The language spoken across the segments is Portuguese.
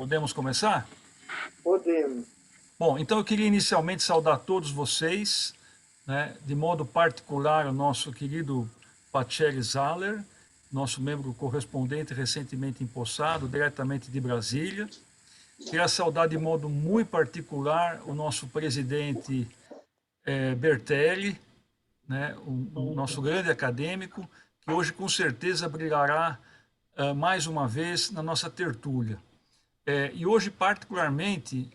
Podemos começar? Podemos. Bom, então eu queria inicialmente saudar todos vocês, né, de modo particular o nosso querido Pacheli Zahler, nosso membro correspondente recentemente empossado, diretamente de Brasília. Queria saudar de modo muito particular o nosso presidente Bertelli, né, o nosso grande acadêmico, que hoje com certeza brilhará mais uma vez na nossa tertúlia. E hoje, particularmente,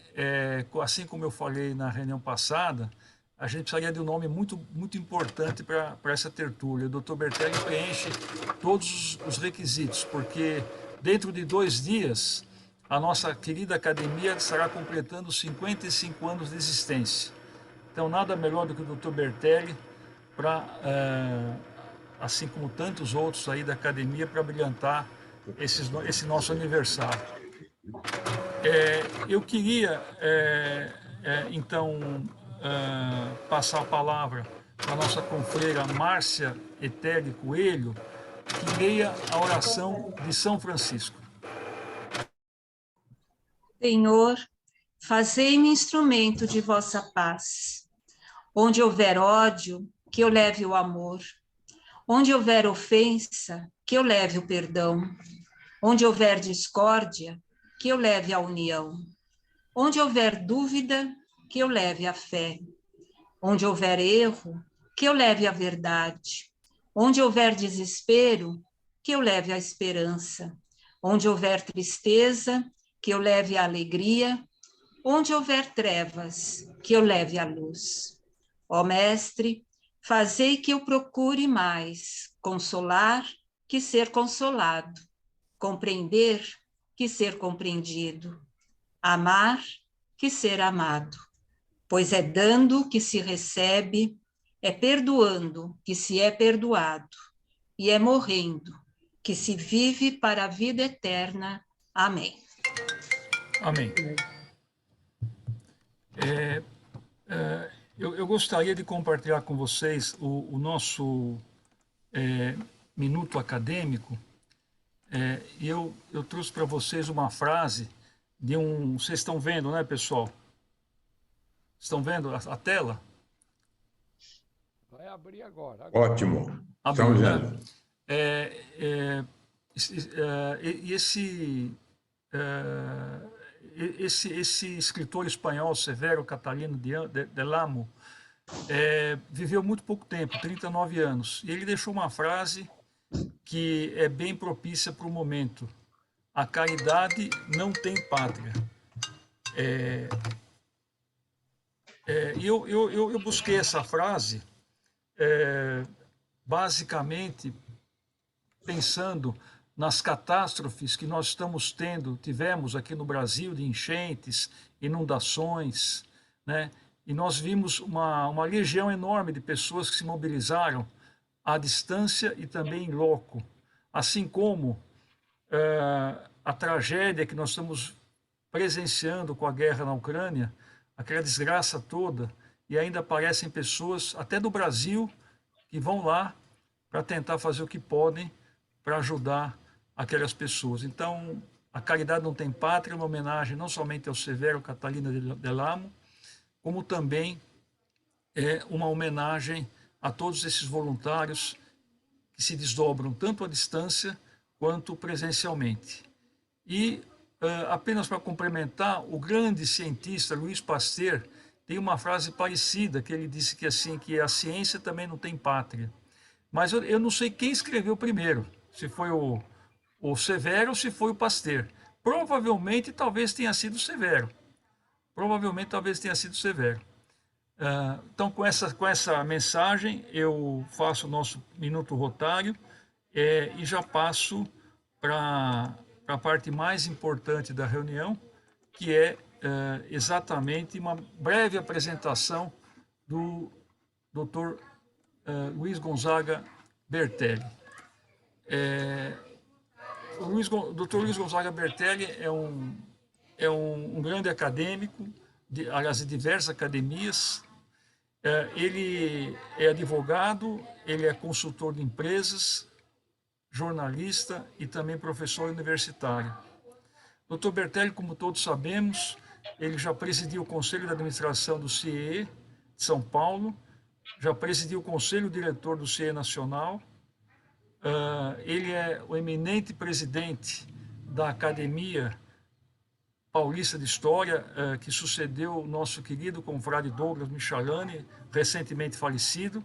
assim como eu falei na reunião passada, a gente precisaria de um nome muito importante para essa tertúlia. O Dr. Bertelli preenche todos os requisitos, porque dentro de 2 dias, a nossa querida academia estará completando 55 anos de existência. Então, nada melhor do que o Dr. Bertelli para, assim como tantos outros aí da academia, para brilhantar esse nosso aniversário. Eu queria, então, passar a palavra para a nossa confreira Márcia Etelli Coelho, que leia a oração de São Francisco. Senhor, fazei-me instrumento de vossa paz. Onde houver ódio, que eu leve o amor. Onde houver ofensa, que eu leve o perdão. Onde houver discórdia, que eu leve a união. Onde houver dúvida, que eu leve a fé. Onde houver erro, que eu leve a verdade. Onde houver desespero, que eu leve a esperança. Onde houver tristeza, que eu leve a alegria. Onde houver trevas, que eu leve a luz. Ó Mestre, fazei que eu procure mais consolar que ser consolado, compreender que ser compreendido, amar que ser amado, pois é dando que se recebe, é perdoando que se é perdoado, e é morrendo que se vive para a vida eterna. Amém. Amém. Eu gostaria de compartilhar com vocês o nosso minuto acadêmico. E eu trouxe para vocês uma frase de um... Vocês estão vendo, né, pessoal? Estão vendo a tela? Vai abrir agora. Ótimo. Abriu, né? vendo. Esse escritor espanhol, Severo Catalino del Amo, viveu muito pouco tempo, 39 anos, e ele deixou uma frase que é bem propícia para o momento: a caridade não tem pátria. E eu busquei essa frase basicamente pensando nas catástrofes que nós tivemos aqui no Brasil, de enchentes, inundações, né? E nós vimos uma legião enorme de pessoas que se mobilizaram à distância e também em loco, assim como a tragédia que nós estamos presenciando com a guerra na Ucrânia, aquela desgraça toda, e ainda aparecem pessoas, até do Brasil, que vão lá para tentar fazer o que podem para ajudar aquelas pessoas. Então, a caridade não tem pátria, uma homenagem não somente ao Severo Catalino del Amo, como também uma homenagem a todos esses voluntários que se desdobram tanto à distância quanto presencialmente. E, apenas para complementar, o grande cientista Louis Pasteur tem uma frase parecida, que ele disse que, assim, que a ciência também não tem pátria. Mas eu não sei quem escreveu primeiro, se foi o Severo ou se foi o Pasteur. Provavelmente, talvez tenha sido Severo. Provavelmente, talvez tenha sido Severo. Então, com essa mensagem, eu faço o nosso Minuto Rotário e já passo para a parte mais importante da reunião, que é exatamente uma breve apresentação do Dr. Luiz Gonzaga Bertelli. O Dr. Luiz Gonzaga Bertelli é um grande acadêmico, aliás, de diversas academias. Ele é advogado, ele é consultor de empresas, jornalista e também professor universitário. Dr. Bertelli, como todos sabemos, ele já presidiu o Conselho de Administração do CIE de São Paulo, já presidiu o Conselho Diretor do CIE Nacional, ele é o eminente presidente da Academia Paulista de História, que sucedeu o nosso querido confrade Douglas Michalani, recentemente falecido.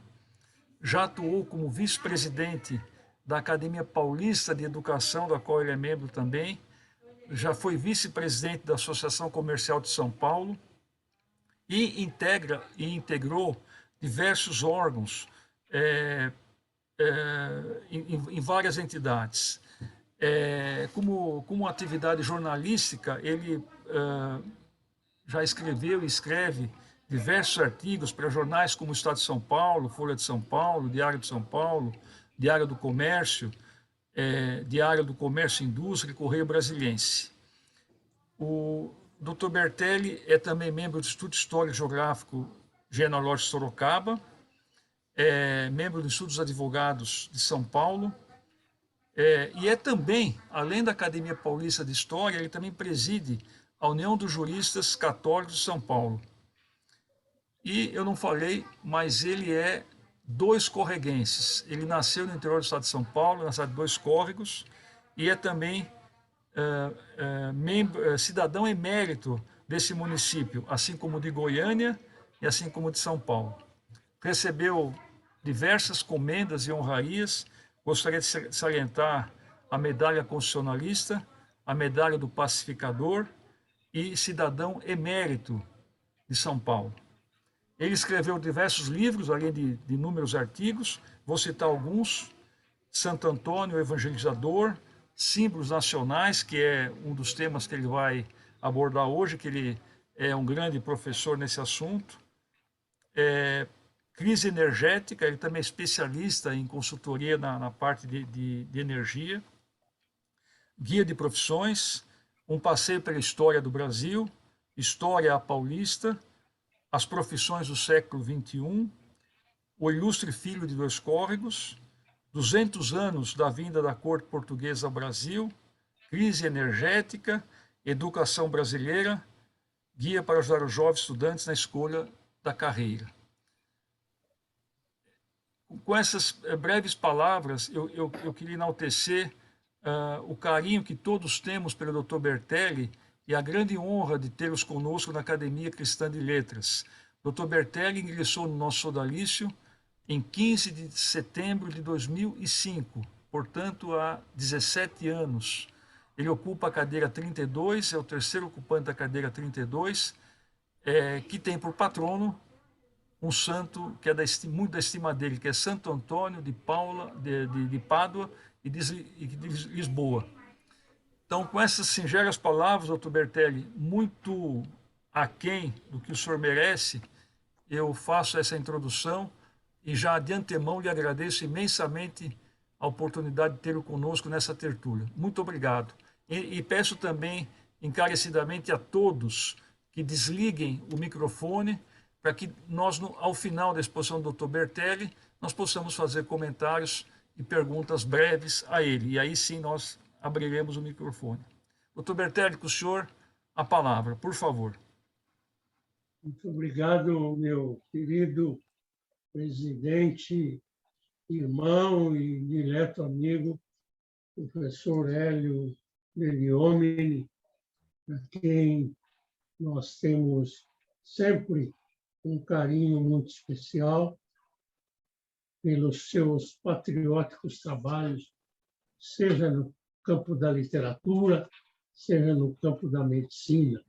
Já atuou como vice-presidente da Academia Paulista de Educação, da qual ele é membro também. Já foi vice-presidente da Associação Comercial de São Paulo e integrou diversos órgãos em várias entidades. Como atividade jornalística, ele já escreveu e escreve diversos artigos para jornais como o Estado de São Paulo, Folha de São Paulo, Diário de São Paulo, Diário do Comércio, Diário do Comércio e Indústria e Correio Brasiliense. O Dr. Bertelli é também membro do Instituto Histórico e Geográfico Genealógico Sorocaba, é membro do Instituto dos Advogados de São Paulo, e é também, além da Academia Paulista de História, ele também preside a União dos Juristas Católicos de São Paulo. E eu não falei, mas ele é dois-correguenses. Ele nasceu no interior do estado de São Paulo, na cidade de Dois Córregos, e é também cidadão emérito desse município, assim como de Goiânia e assim como de São Paulo. Recebeu diversas comendas e honrarias. Gostaria de salientar a medalha constitucionalista, a medalha do pacificador e cidadão emérito de São Paulo. Ele escreveu diversos livros, além de inúmeros artigos. Vou citar alguns: Santo Antônio, o Evangelizador, Símbolos Nacionais, que é um dos temas que ele vai abordar hoje, que ele é um grande professor nesse assunto. Crise energética, ele também é especialista em consultoria na parte de energia. Guia de profissões, um passeio pela história do Brasil, História à Paulista, as profissões do século XXI, o ilustre filho de Dois Córregos, 200 anos da vinda da corte portuguesa ao Brasil, crise energética, educação brasileira, guia para ajudar os jovens estudantes na escolha da carreira. Com essas breves palavras, eu queria enaltecer o carinho que todos temos pelo Dr. Bertelli e a grande honra de tê-los conosco na Academia Cristã de Letras. Dr. Bertelli ingressou no nosso sodalício em 15 de setembro de 2005, portanto, há 17 anos. Ele ocupa a cadeira 32, é o terceiro ocupante da cadeira 32, que tem por patrono um santo que é muito da estima dele, que é Santo Antônio de Pádua e de Lisboa. Então, com essas singelas palavras, doutor Bertelli, muito aquém do que o senhor merece, eu faço essa introdução e já de antemão lhe agradeço imensamente a oportunidade de tê-lo conosco nessa tertúlia. Muito obrigado. E peço também encarecidamente a todos que desliguem o microfone para que nós, ao final da exposição do Dr. Bertelli, nós possamos fazer comentários e perguntas breves a ele. E aí sim nós abriremos o microfone. Dr. Bertelli, com o senhor, a palavra, por favor. Muito obrigado, meu querido presidente, irmão e dileto amigo, professor Hélio Beliomini, a quem nós temos sempre um carinho muito especial pelos seus patrióticos trabalhos, seja no campo da literatura, seja no campo da medicina.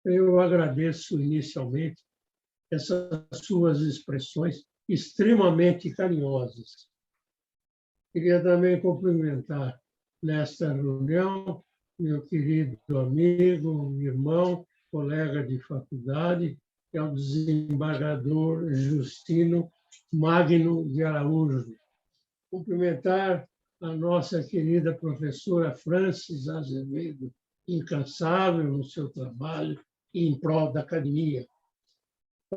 Eu agradeço inicialmente essas suas expressões extremamente carinhosas. Queria também cumprimentar nesta reunião meu querido amigo, irmão, colega de faculdade, que é o desembargador Justino Magno de Araújo. Cumprimentar a nossa querida professora Francis Azevedo, incansável no seu trabalho e em prol da academia.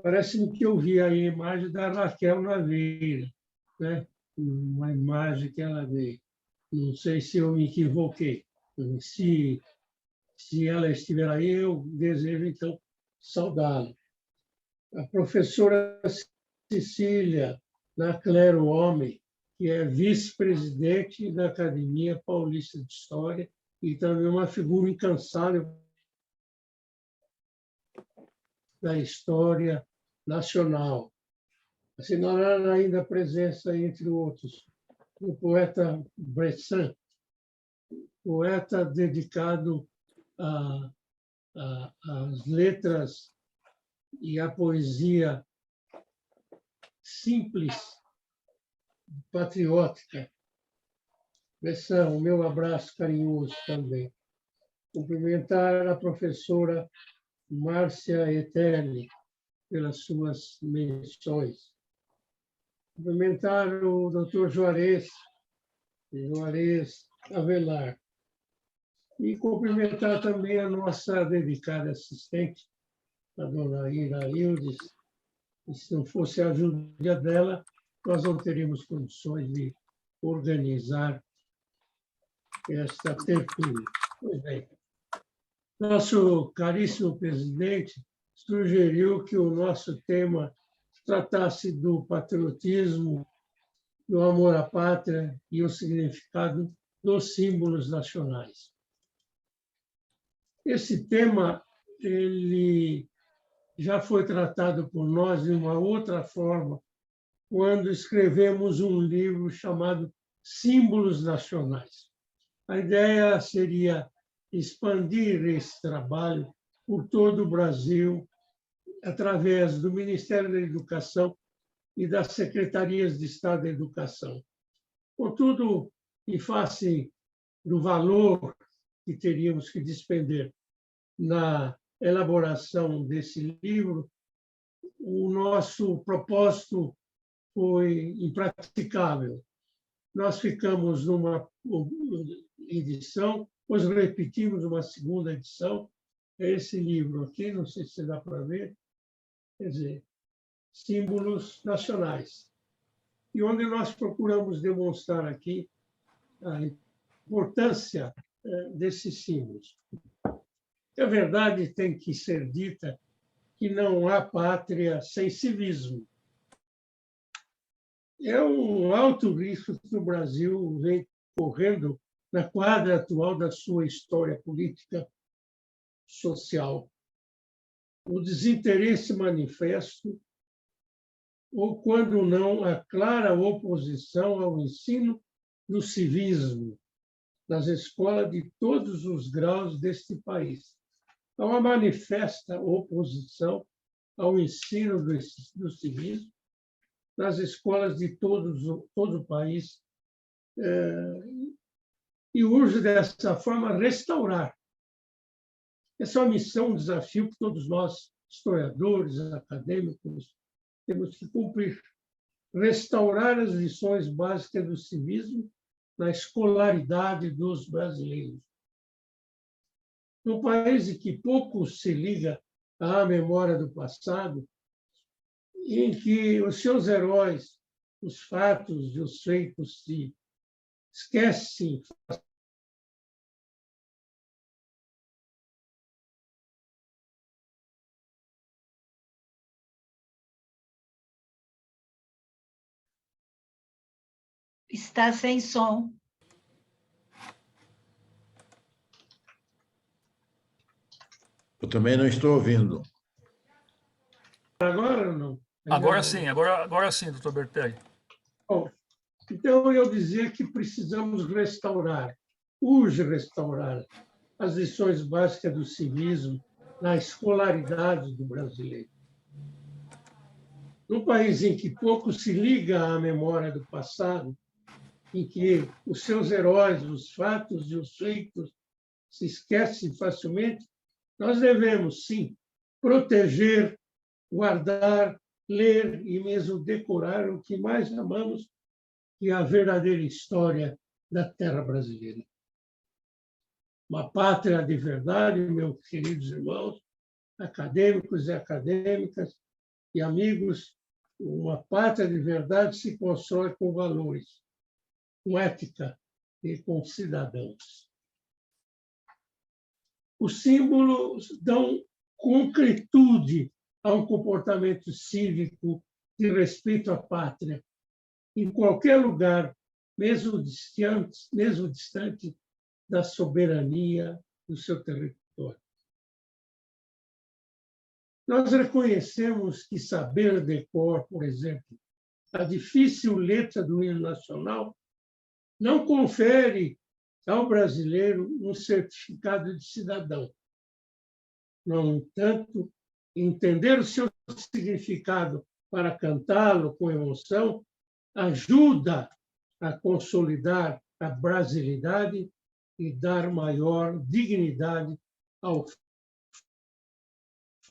Parece-me que eu vi a imagem da Raquel Naveira, né? Uma imagem que ela veio. Não sei se eu me equivoquei, Se ela estiver aí, eu desejo, então, saudá-la. A professora Cecília Naclero Homem, que é vice-presidente da Academia Paulista de História e também uma figura incansável da história nacional. Assinalar ainda a presença, entre outros, do poeta Bressan, poeta dedicado às letras e à poesia simples, patriótica. Bressan, o meu abraço carinhoso também. Cumprimentar a professora Márcia Eterni pelas suas menções. Cumprimentar o doutor Juarez Avelar. E cumprimentar também a nossa dedicada assistente, a dona Ira Hildes. E se não fosse a ajuda dela, nós não teríamos condições de organizar esta tertúlia. Pois bem, nosso caríssimo presidente sugeriu que o nosso tema tratasse do patriotismo, do amor à pátria e o significado dos símbolos nacionais. Esse tema ele já foi tratado por nós de uma outra forma quando escrevemos um livro chamado Símbolos Nacionais. A ideia seria expandir esse trabalho por todo o Brasil, através do Ministério da Educação e das Secretarias de Estado da Educação. Contudo, em face do valor que teríamos que despender na elaboração desse livro, o nosso propósito foi impraticável. Nós ficamos numa edição, depois repetimos uma segunda edição, é esse livro aqui, não sei se dá para ver, quer dizer, Símbolos Nacionais, e onde nós procuramos demonstrar aqui a importância desses símbolos. A verdade tem que ser dita que não há pátria sem civismo. É um alto risco que o Brasil vem correndo na quadra atual da sua história política social. O desinteresse manifesto, ou, quando não, a clara oposição ao ensino do civismo nas escolas de todos os graus deste país. Há uma manifesta oposição ao ensino do civismo nas escolas de todo o país, e urge, dessa forma, restaurar. Essa é uma missão, um desafio que todos nós, historiadores, acadêmicos, temos que cumprir. Restaurar as lições básicas do civismo na escolaridade dos brasileiros. Num país em que pouco se liga à memória do passado, em que os seus heróis, os fatos e os feitos se esquecem. Está sem som. Eu também não estou ouvindo. Agora ou não? Agora sim, doutor Bertelli. Bom, então, eu dizia que precisamos restaurar, urge restaurar as lições básicas do civismo na escolaridade do brasileiro. Num país em que pouco se liga à memória do passado, em que os seus heróis, os fatos e os feitos se esquecem facilmente, nós devemos, sim, proteger, guardar, ler e mesmo decorar o que mais amamos, que é a verdadeira história da terra brasileira. Uma pátria de verdade, meus queridos irmãos, acadêmicos e acadêmicas e amigos, uma pátria de verdade se constrói com valores, com ética e com cidadãos. Os símbolos dão concretude a um comportamento cívico de respeito à pátria, em qualquer lugar, mesmo distante da soberania do seu território. Nós reconhecemos que saber de cor, por exemplo, a difícil letra do hino nacional, não confere ao brasileiro um certificado de cidadão. No entanto, entender o seu significado para cantá-lo com emoção ajuda a consolidar a brasilidade e dar maior dignidade ao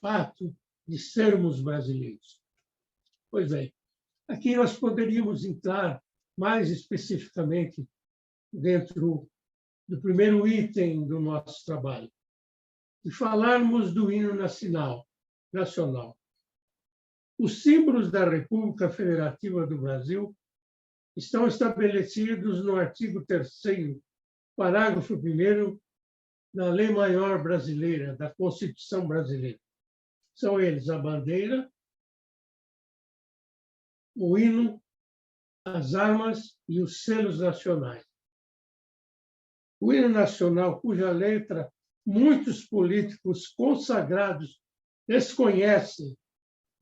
fato de sermos brasileiros. Pois bem, aqui nós poderíamos entrar mais especificamente dentro do primeiro item do nosso trabalho, e falarmos do hino nacional. Os símbolos da República Federativa do Brasil estão estabelecidos no artigo 3º, parágrafo 1º da Lei Maior Brasileira, da Constituição Brasileira. São eles a bandeira, o hino, as armas e os selos nacionais. O hino nacional, cuja letra muitos políticos consagrados desconhecem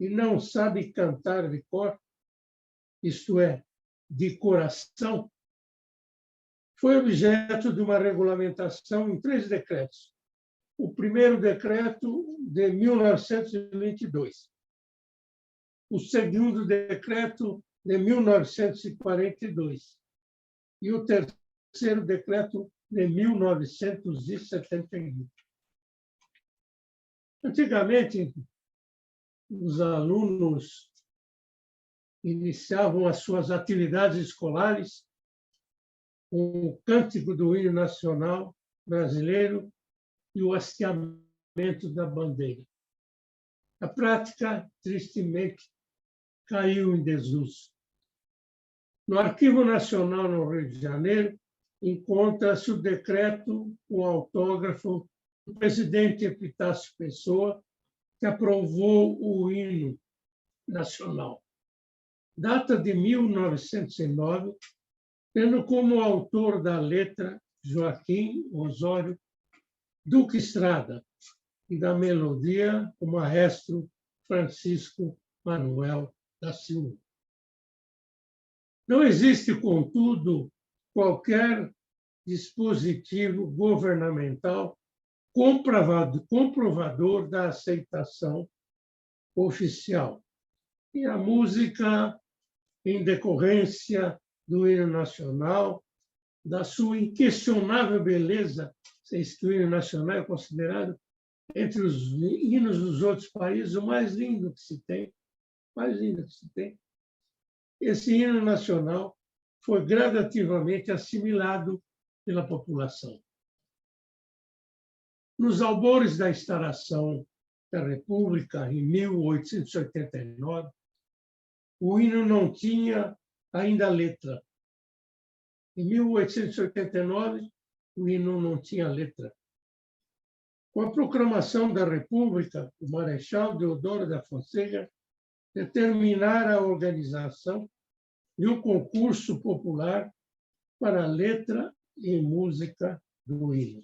e não sabem cantar de cor, isto é, de coração, foi objeto de uma regulamentação em 3 decretos. O primeiro decreto de 1922, o segundo decreto de 1942 e o terceiro decreto de 1971. Antigamente, os alunos iniciavam as suas atividades escolares com o cântico do hino nacional brasileiro e o hasteamento da bandeira. A prática, tristemente, caiu em desuso. No Arquivo Nacional, no Rio de Janeiro, encontra-se o decreto com autógrafo do presidente Epitácio Pessoa, que aprovou o hino nacional. Data de 1909, tendo como autor da letra Joaquim Osório Duque Estrada e da melodia o maestro Francisco Manuel da Silva. Não existe, contudo, qualquer dispositivo governamental comprovador da aceitação oficial. E a música, em decorrência do hino nacional, da sua inquestionável beleza, sei que o hino nacional é considerado, entre os hinos dos outros países, o mais lindo que se tem, Esse hino nacional foi gradativamente assimilado pela população. Nos albores da instalação da República, em 1889, o hino não tinha ainda letra. Em 1889, o hino não tinha letra. Com a proclamação da República, o Marechal Deodoro da Fonseca determinara a organização de um concurso popular para a letra e música do hino.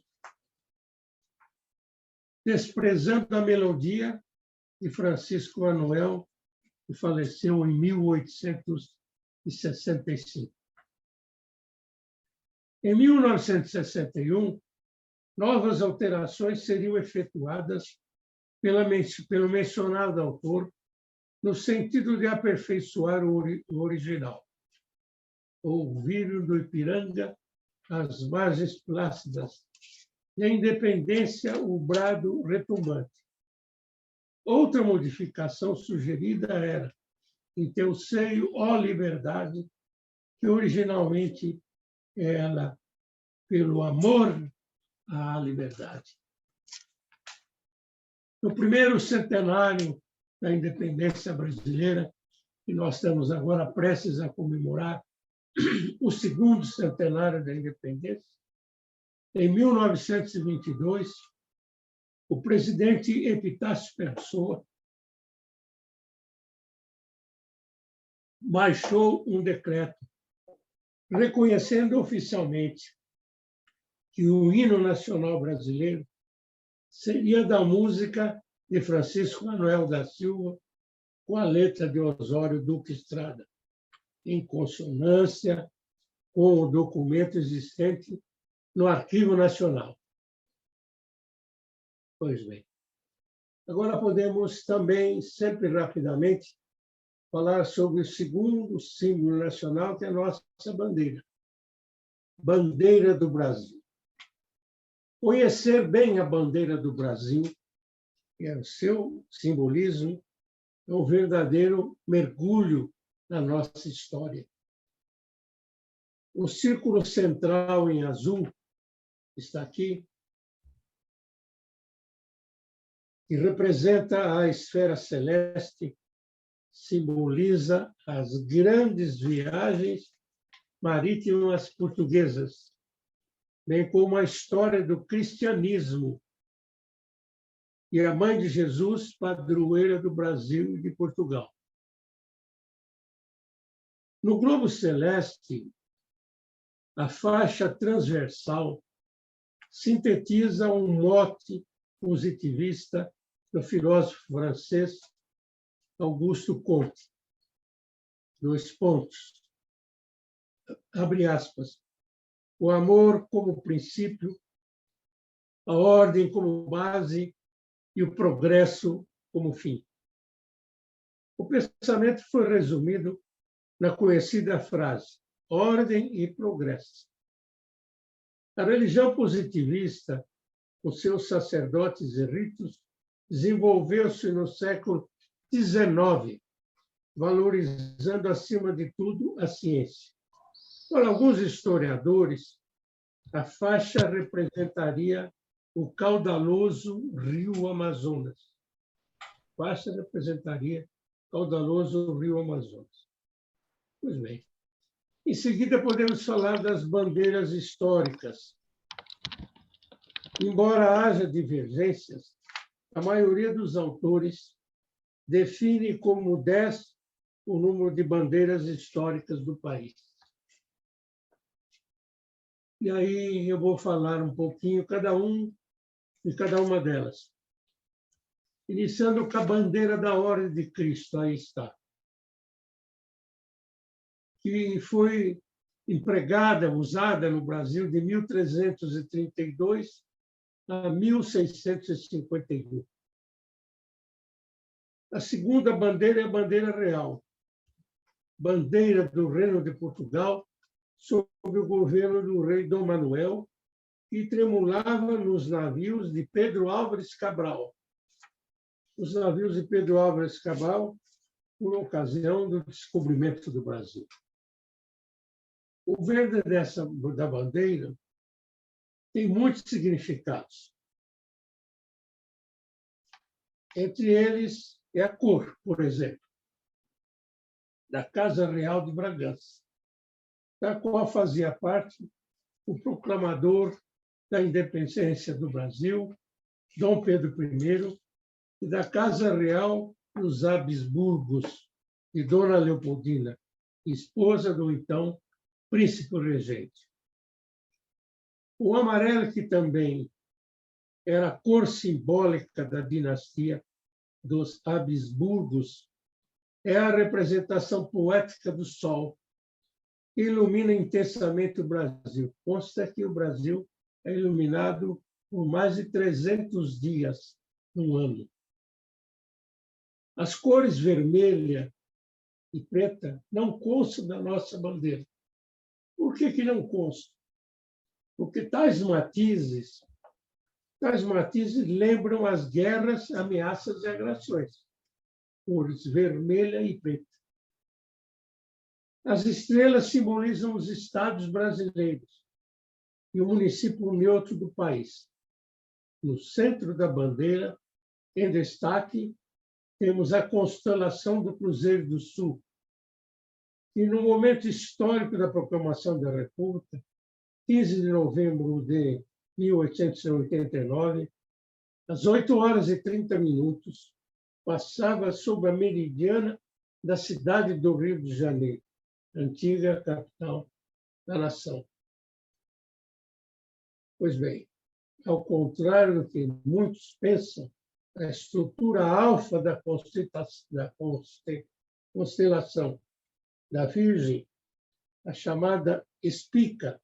Desprezando a melodia de Francisco Manuel, que faleceu em 1865. Em 1961, novas alterações seriam efetuadas pelo mencionado autor, no sentido de aperfeiçoar o original. Ouviram do Ipiranga as margens plácidas e a independência o brado retumbante. Outra modificação sugerida era em teu seio, ó liberdade, que originalmente era pelo amor à liberdade. No primeiro centenário da independência brasileira, que nós estamos agora prestes a comemorar o segundo centenário da independência, em 1922, o presidente Epitácio Pessoa baixou um decreto reconhecendo oficialmente que o hino nacional brasileiro seria da música de Francisco Manuel da Silva com a letra de Osório Duque Estrada, em consonância com o documento existente no Arquivo Nacional. Pois bem. Agora podemos também, sempre rapidamente, falar sobre o segundo símbolo nacional, que é a nossa bandeira. Bandeira do Brasil. Conhecer bem a bandeira do Brasil, que é o seu simbolismo, é um verdadeiro mergulho na nossa história. O círculo central em azul está aqui, que representa a esfera celeste, simboliza as grandes viagens marítimas portuguesas, bem como a história do cristianismo e a mãe de Jesus, padroeira do Brasil e de Portugal. No globo celeste, a faixa transversal sintetiza um mote positivista do filósofo francês Auguste Comte. Dois pontos. Abre aspas. O amor como princípio, a ordem como base e o progresso como fim. O pensamento foi resumido na conhecida frase: ordem e progresso. A religião positivista, com seus sacerdotes e ritos, desenvolveu-se no século XIX, valorizando, acima de tudo, a ciência. Para alguns historiadores, a faixa representaria o caudaloso rio Amazonas. A faixa representaria o caudaloso rio Amazonas. Pois bem. Em seguida, podemos falar das bandeiras históricas. Embora haja divergências, a maioria dos autores define como 10 o número de bandeiras históricas do país. E aí eu vou falar um pouquinho de cada uma delas. Iniciando com a bandeira da Ordem de Cristo, aí está, que foi empregada, usada no Brasil de 1332 a 1651. A segunda bandeira é a bandeira real, bandeira do Reino de Portugal, sob o governo do rei Dom Manuel, que tremulava nos navios de Pedro Álvares Cabral. Os navios de Pedro Álvares Cabral, por ocasião do descobrimento do Brasil. O verde da bandeira tem muitos significados. Entre eles é a cor, por exemplo, da Casa Real de Bragança, da qual fazia parte o proclamador da independência do Brasil, Dom Pedro I, e da Casa Real dos Habsburgos, de Dona Leopoldina, esposa do então príncipe regente. O amarelo, que também era a cor simbólica da dinastia dos Habsburgos, é a representação poética do sol, que ilumina intensamente o Brasil. Consta que o Brasil é iluminado por mais de 300 dias no ano. As cores vermelha e preta não constam da nossa bandeira. Por que não constam? Porque tais matizes lembram as guerras, ameaças e agressões. Cores vermelha e preta. As estrelas simbolizam os estados brasileiros e o município neutro do país. No centro da bandeira, em destaque, temos a constelação do Cruzeiro do Sul, que no momento histórico da proclamação da República, 15 de novembro de 1889, Às 8h30, passava sobre a meridiana da cidade do Rio de Janeiro, antiga capital da nação. Pois bem, ao contrário do que muitos pensam, a estrutura alfa da constelação da Virgem, a chamada espica,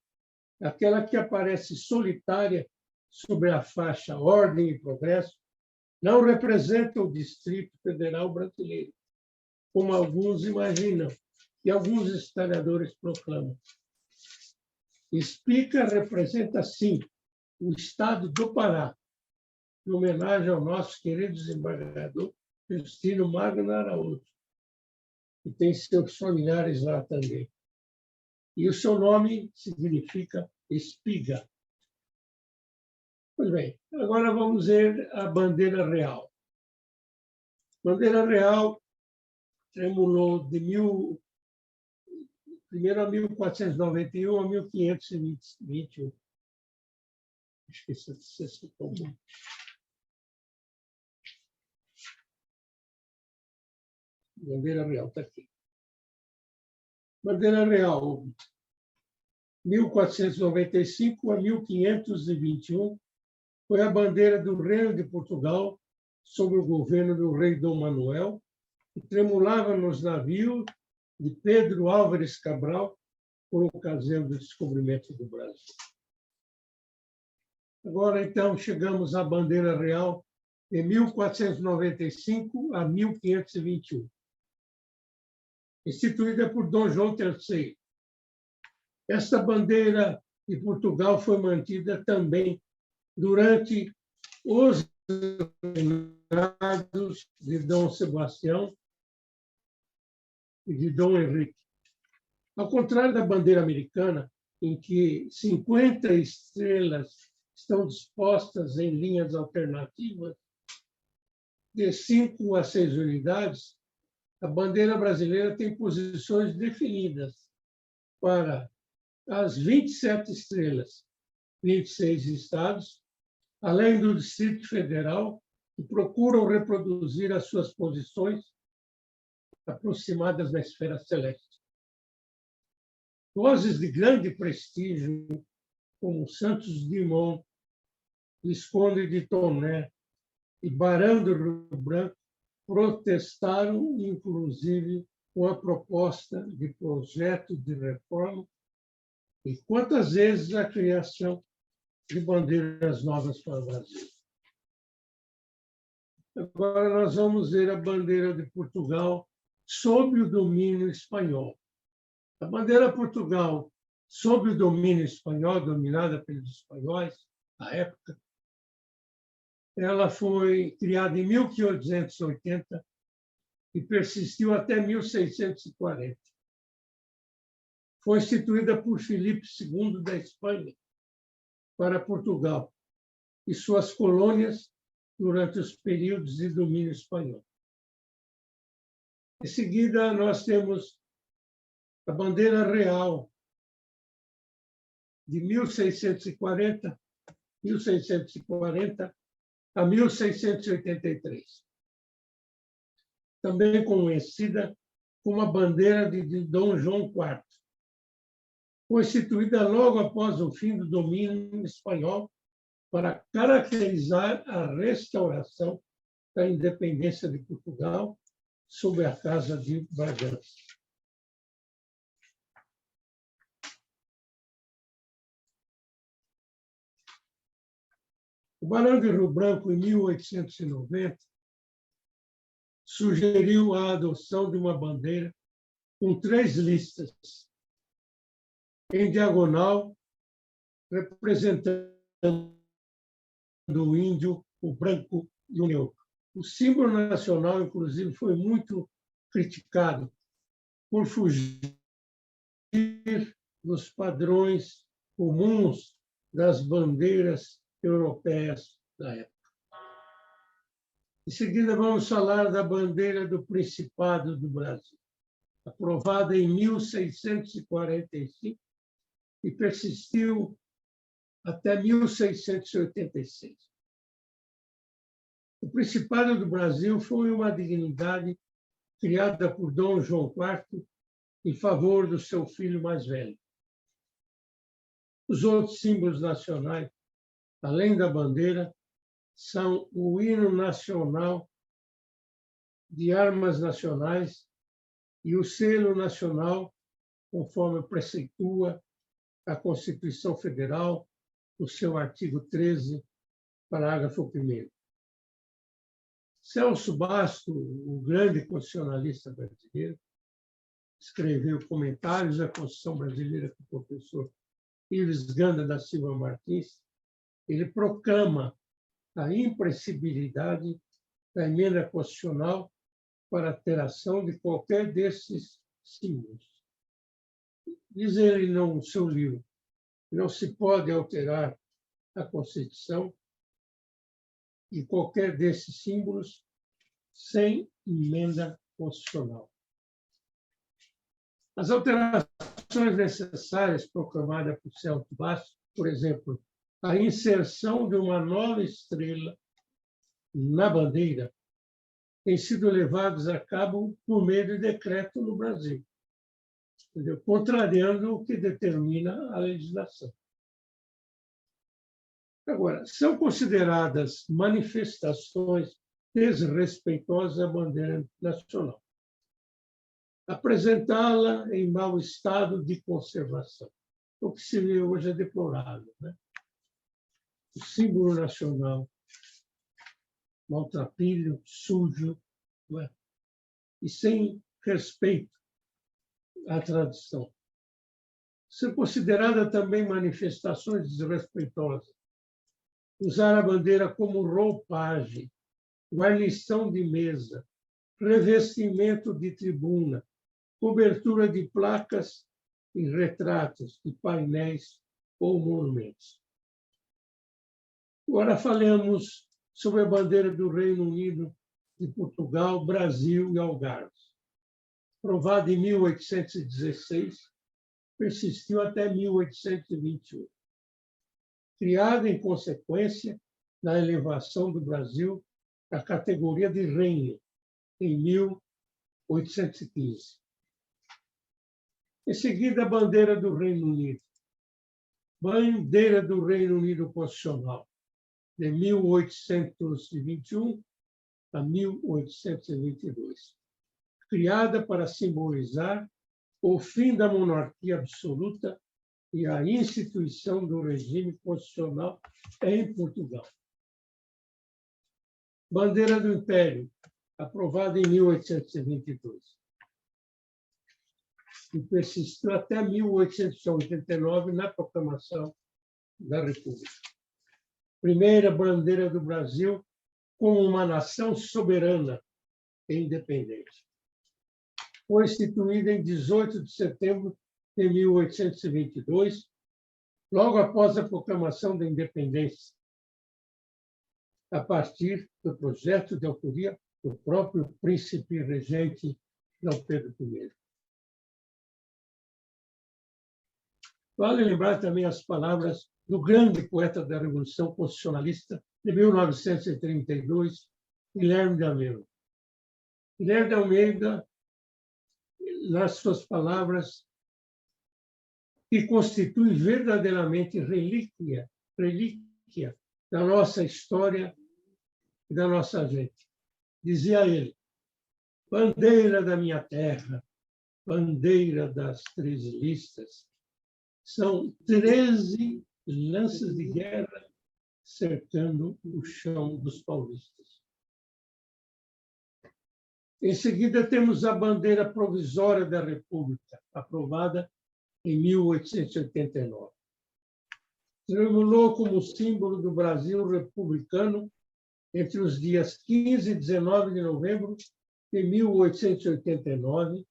aquela que aparece solitária sobre a faixa Ordem e Progresso, não representa o Distrito Federal brasileiro, como alguns imaginam e alguns historiadores proclamam. Espica representa, sim, o Estado do Pará, em homenagem ao nosso querido desembargador Justino Magno Araújo, que tem seus familiares lá também. E o seu nome significa espiga. Pois bem, agora vamos ver a bandeira real. A bandeira real tremulou primeiro a 1491 a 1521. Acho que isso ficou bom. Bandeira real está aqui. Bandeira real, 1495 a 1521, foi a bandeira do Reino de Portugal sob o governo do rei Dom Manuel, que tremulava nos navios de Pedro Álvares Cabral por ocasião do descobrimento do Brasil. Agora, então, chegamos à bandeira real de 1495 a 1521. Instituída por Dom João III. Esta bandeira de Portugal foi mantida também durante os reinados de Dom Sebastião e de Dom Henrique. Ao contrário da bandeira americana, em que 50 estrelas estão dispostas em linhas alternativas de 5 a 6 unidades, a bandeira brasileira tem posições definidas para as 27 estrelas, 26 estados, além do Distrito Federal, que procuram reproduzir as suas posições aproximadas da esfera celeste. Vozes de grande prestígio, como Santos Dumont, Visconde de Toné e Barão do Rio Branco, protestaram, inclusive, com a proposta de projeto de reforma e quantas vezes a criação de bandeiras novas para o Brasil. Agora nós vamos ver a bandeira de Portugal sob o domínio espanhol. A bandeira Portugal sob o domínio espanhol, dominada pelos espanhóis, à época, ela foi criada em 1580 e persistiu até 1640. Foi instituída por Filipe II da Espanha para Portugal e suas colônias durante os períodos de domínio espanhol. Em seguida, nós temos a bandeira real de 1640 a 1683, também conhecida como a bandeira de Dom João IV. Foi instituída logo após o fim do domínio espanhol para caracterizar a restauração da independência de Portugal sob a Casa de Bragança. O Barão de Rio Branco, em 1890, sugeriu a adoção de uma bandeira com 3 listas, em diagonal, representando o índio, o branco e o negro. O símbolo nacional, inclusive, foi muito criticado por fugir dos padrões comuns das bandeiras europeias da época. Em seguida, vamos falar da bandeira do Principado do Brasil, aprovada em 1645 e persistiu até 1686. O Principado do Brasil foi uma dignidade criada por Dom João IV em favor do seu filho mais velho. Os outros símbolos nacionais, além da bandeira, são o hino nacional de armas nacionais e o selo nacional, conforme preceitua a Constituição Federal, no seu artigo 13, parágrafo 1º. Celso Basto, o grande constitucionalista brasileiro, escreveu comentários à Constituição Brasileira com o professor Ives Ganda da Silva Martins. Ele proclama a imprescindibilidade da emenda constitucional para a alteração de qualquer desses símbolos. Diz ele no seu livro, não se pode alterar a Constituição e qualquer desses símbolos sem emenda constitucional. As alterações necessárias proclamadas por Celso Basto, por exemplo, a inserção de uma nova estrela na bandeira, têm sido levadas a cabo por meio de decreto no Brasil, entendeu? Contrariando o que determina a legislação. Agora, são consideradas manifestações desrespeitosas à bandeira nacional. Apresentá-la em mau estado de conservação. O que se vê hoje é deplorável, né? O símbolo nacional maltrapilho, sujo, não é? E sem respeito à tradição. São consideradas também manifestações desrespeitosas. Usar a bandeira como roupagem, guarnição de mesa, revestimento de tribuna, cobertura de placas e retratos de painéis ou monumentos. Agora falemos sobre a bandeira do Reino Unido, de Portugal, Brasil e Algarve. Aprovada em 1816, persistiu até 1821. Criada em consequência da elevação do Brasil à categoria de reino, em 1815. Em seguida, a bandeira do Reino Unido. Bandeira do Reino Unido Constitucional, de 1821 a 1822. Criada para simbolizar o fim da monarquia absoluta e a instituição do regime constitucional em Portugal. Bandeira do Império, aprovada em 1822. E persistiu até 1889 na proclamação da República. Primeira bandeira do Brasil como uma nação soberana e independente. Foi instituída em 18 de setembro de 1822, logo após a proclamação da independência, a partir do projeto de autoria do próprio príncipe regente Dom Pedro I. Vale lembrar também as palavras do grande poeta da Revolução Constitucionalista de 1932, Guilherme de Almeida. Guilherme de Almeida, nas suas palavras, que constitui verdadeiramente relíquia da nossa história e da nossa gente. Dizia ele, bandeira da minha terra, bandeira das 13 listas, são 13 lanças de guerra cercando o chão dos paulistas. Em seguida, temos a bandeira provisória da República, aprovada em 1889. Terminou como símbolo do Brasil republicano entre os dias 15 e 19 de novembro de 1889,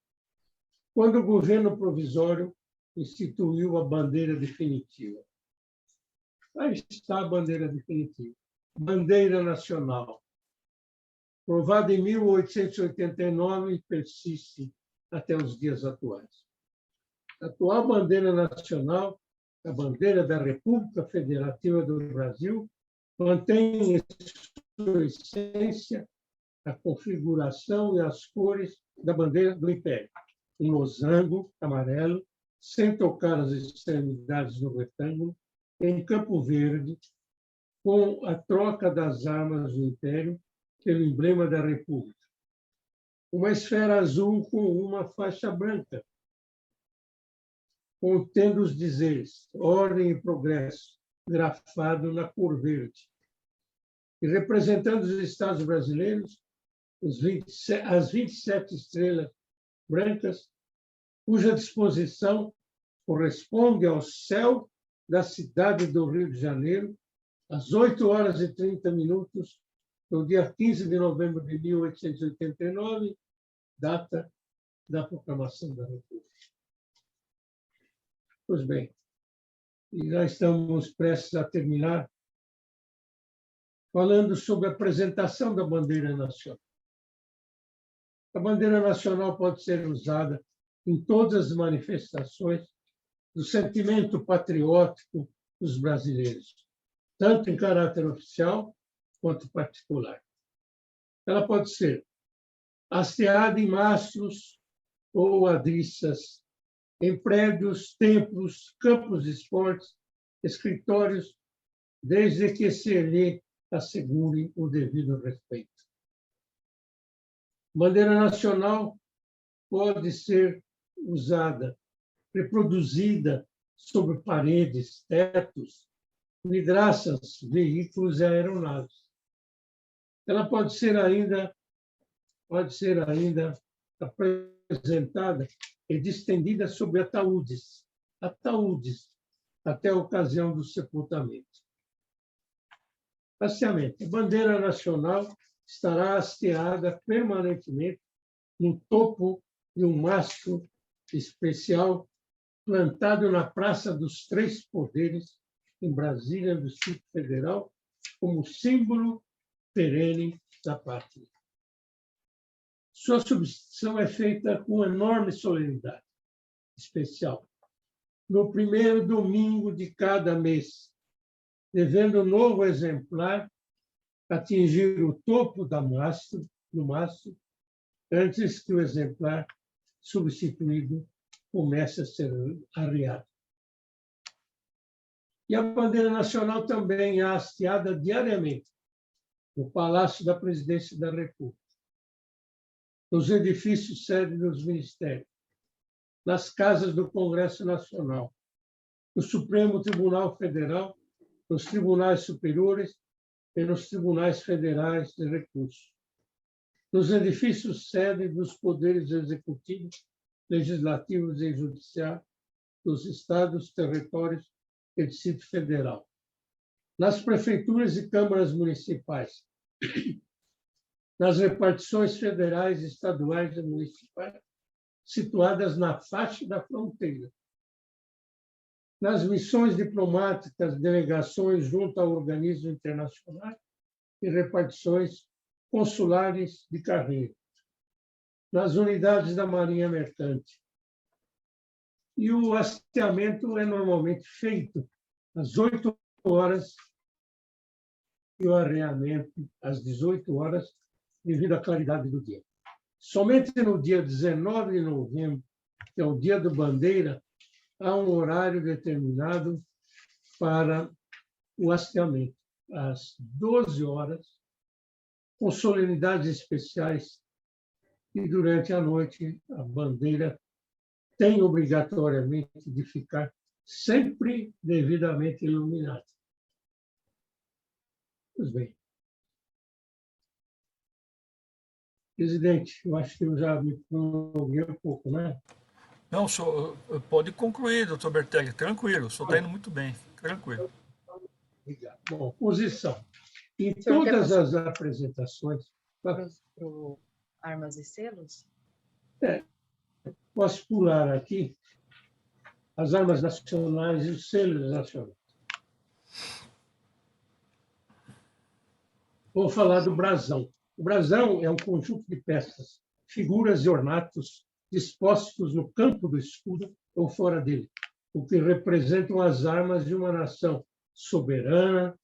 quando o governo provisório instituiu a bandeira definitiva. Aí está a bandeira definitiva. Bandeira nacional. Aprovada em 1889 e persiste até os dias atuais. A atual bandeira nacional, a bandeira da República Federativa do Brasil, mantém sua essência, a configuração e as cores da bandeira do Império. Um losango amarelo, sem tocar as extremidades do retângulo, em campo verde, com a troca das armas do Império pelo emblema da República. Uma esfera azul com uma faixa branca, contendo os dizeres ordem e progresso, grafado na cor verde. E representando os estados brasileiros, as 27 estrelas brancas, cuja disposição corresponde ao céu da cidade do Rio de Janeiro, às 8h30, no dia 15 de novembro de 1889, data da proclamação da República. Pois bem, e já estamos prestes a terminar falando sobre a apresentação da bandeira nacional. A bandeira nacional pode ser usada em todas as manifestações do sentimento patriótico dos brasileiros, tanto em caráter oficial quanto particular. Ela pode ser hasteada em mastros ou adriças, em prédios, templos, campos de esportes, escritórios, desde que se lhe assegure o devido respeito. Bandeira nacional pode ser usada, reproduzida sobre paredes, tetos, vidraças, veículos e aeronaves. Ela pode ser ainda apresentada e distendida sobre ataúdes, até a ocasião do sepultamento. Hasteamento. A bandeira nacional estará hasteada permanentemente no topo de um mastro especial plantado na Praça dos Três Poderes, em Brasília, no Distrito Federal, como símbolo perene da pátria. Sua substituição é feita com enorme solenidade especial, no primeiro domingo de cada mês, devendo o novo exemplar atingir o topo do mastro, antes que o exemplar substituído comece a ser arriado. E a bandeira nacional também é hasteada diariamente no Palácio da Presidência da República, nos edifícios sede dos ministérios, nas casas do Congresso Nacional, no Supremo Tribunal Federal, nos tribunais superiores e nos tribunais federais de recurso, nos edifícios sede dos poderes executivos, legislativos e judiciários dos estados, territórios e Distrito Federal, nas prefeituras e câmaras municipais, nas repartições federais, estaduais e municipais situadas na faixa da fronteira, nas missões diplomáticas, delegações junto a organismos internacionais e repartições consulares de carreira, nas unidades da Marinha Mercante. E o hasteamento é normalmente feito às 8h e o arreamento às 18h, devido à claridade do dia. Somente no dia 19 de novembro, que é o dia da bandeira, há um horário determinado para o hasteamento, às 12h, com solenidades especiais, e durante a noite a bandeira tem obrigatoriamente de ficar sempre devidamente iluminada. Pois bem. Presidente, eu acho que eu já me prolonguei um pouco, né? Não, o senhor pode concluir, doutor Bertelli, tranquilo, o senhor está indo muito bem, tranquilo. Obrigado. Bom, posição. Em todas as apresentações... Para armas e selos? Posso pular aqui as armas nacionais e os selos nacionais. Vou falar do brasão. O brasão é um conjunto de peças, figuras e ornatos dispostos no campo do escudo ou fora dele, o que representam as armas de uma nação soberana,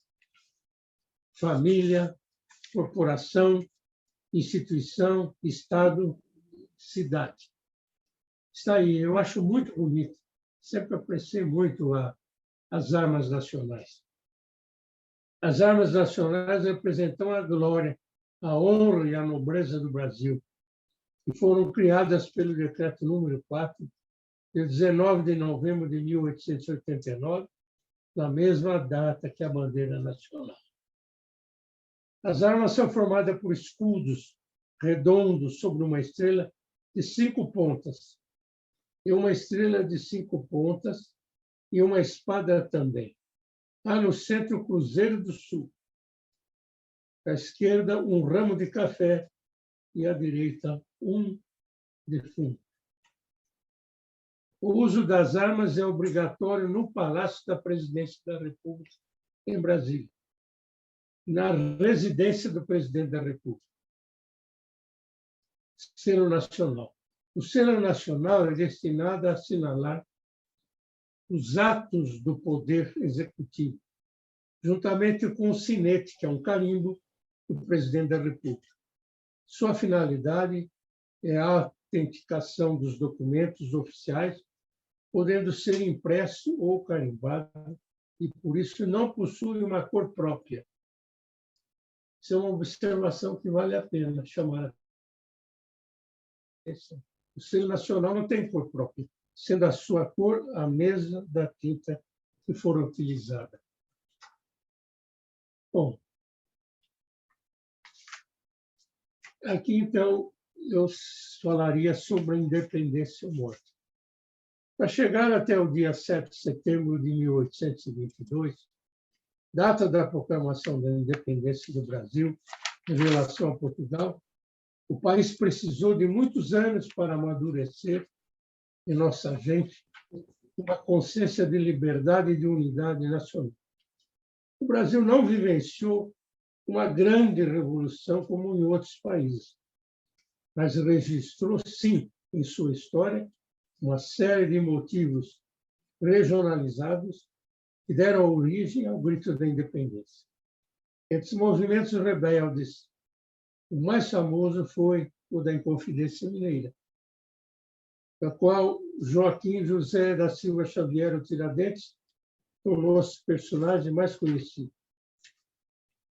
família, corporação, instituição, Estado, cidade. Está aí, eu acho muito bonito. Sempre apreciei muito as armas nacionais. As armas nacionais representam a glória, a honra e a nobreza do Brasil, e foram criadas pelo Decreto número 4, de 19 de novembro de 1889, na mesma data que a bandeira nacional. As armas são formadas por escudos redondos sobre uma estrela de 5 pontas, e uma estrela de 5 pontas, e uma espada também. Há no centro o Cruzeiro do Sul. À esquerda, um ramo de café e à direita, um defunto. O uso das armas é obrigatório no Palácio da Presidência da República, em Brasília, na residência do Presidente da República. Selo nacional. O selo nacional é destinado a assinalar os atos do Poder Executivo, juntamente com o sinete, que é um carimbo do Presidente da República. Sua finalidade é a autenticação dos documentos oficiais, podendo ser impresso ou carimbado, e por isso não possui uma cor própria. Isso é uma observação que vale a pena chamar a atenção. O selo nacional não tem cor própria, sendo a sua cor a mesma da tinta que for utilizada. Bom, aqui, então, eu falaria sobre a independência ou morte. Para chegar até o dia 7 de setembro de 1822, data da proclamação da independência do Brasil em relação a Portugal, o país precisou de muitos anos para amadurecer em nossa gente uma consciência de liberdade e de unidade nacional. O Brasil não vivenciou uma grande revolução como em outros países, mas registrou, sim, em sua história, uma série de motivos regionalizados que deram origem ao grito da independência. Entre os movimentos rebeldes, o mais famoso foi o da Inconfidência Mineira, da qual Joaquim José da Silva Xavier, o Tiradentes, tornou-se o personagem mais conhecido.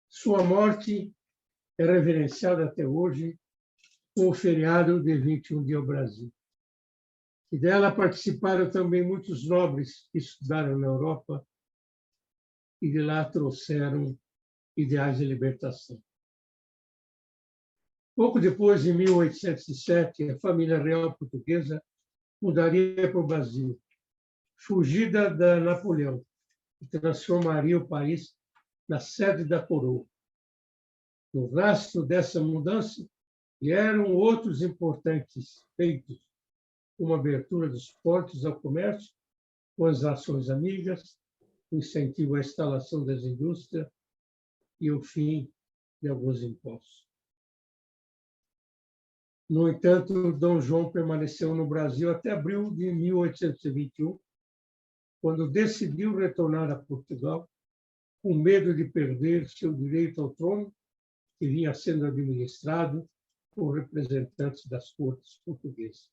Sua morte é reverenciada até hoje com o feriado de 21 de Brasil. E dela participaram também muitos nobres que estudaram na Europa e de lá trouxeram ideais de libertação. Pouco depois, em 1807, a família real portuguesa mudaria para o Brasil, fugida da Napoleão, e transformaria o país na sede da coroa. No rastro dessa mudança vieram outros importantes feitos, como a abertura dos portos ao comércio, com as nações amigas, o incentivo à instalação das indústrias e o fim de alguns impostos. No entanto, Dom João permaneceu no Brasil até abril de 1821, quando decidiu retornar a Portugal, com medo de perder seu direito ao trono, que vinha sendo administrado por representantes das cortes portuguesas.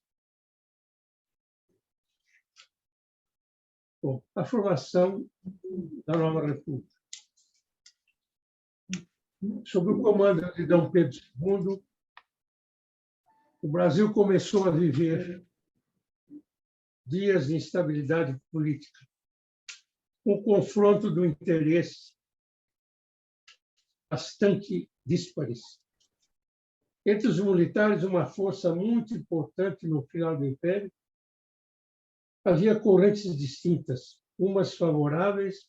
Bom, a formação da nova República. Sob o comando de Dom Pedro II, o Brasil começou a viver dias de instabilidade política, um confronto do interesse bastante díspares. Entre os militares, uma força muito importante no final do Império, havia correntes distintas, umas favoráveis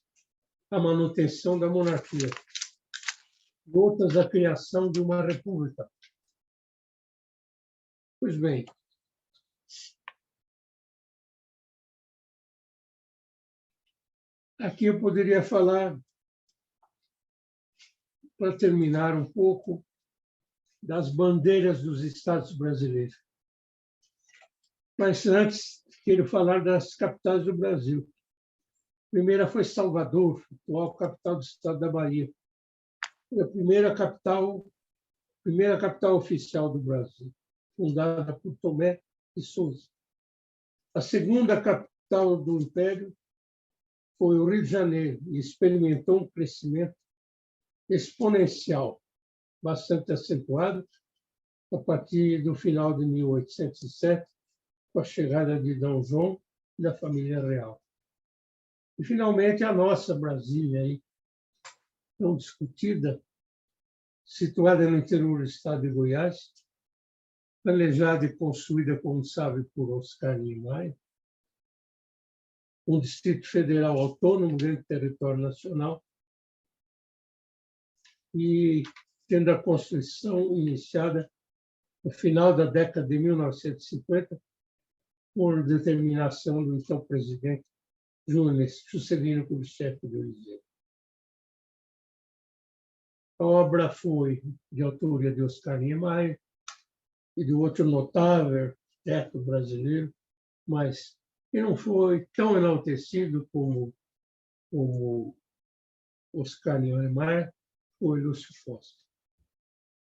à manutenção da monarquia, outras à criação de uma república. Pois bem, aqui eu poderia falar, para terminar um pouco, das bandeiras dos estados brasileiros. Mas antes, quero falar das capitais do Brasil. A primeira foi Salvador, atual capital do estado da Bahia. Foi a primeira capital oficial do Brasil, fundada por Tomé de Souza. A segunda capital do Império foi o Rio de Janeiro, e experimentou um crescimento exponencial, bastante acentuado, a partir do final de 1807, com a chegada de D. João e da família real. E, finalmente, a nossa Brasília, aí, tão discutida, situada no interior do estado de Goiás, planejada e construída, como sabe, por Oscar Niemeyer, um distrito federal autônomo dentro do território nacional, e tendo a construção iniciada no final da década de 1950, por determinação do então presidente Juscelino Kubitschek de Oliveira. A obra foi de autoria de Oscar Niemeyer e de outro notável arquiteto brasileiro, mas que não foi tão enaltecido como Oscar Niemeyer foi Lúcio Foster.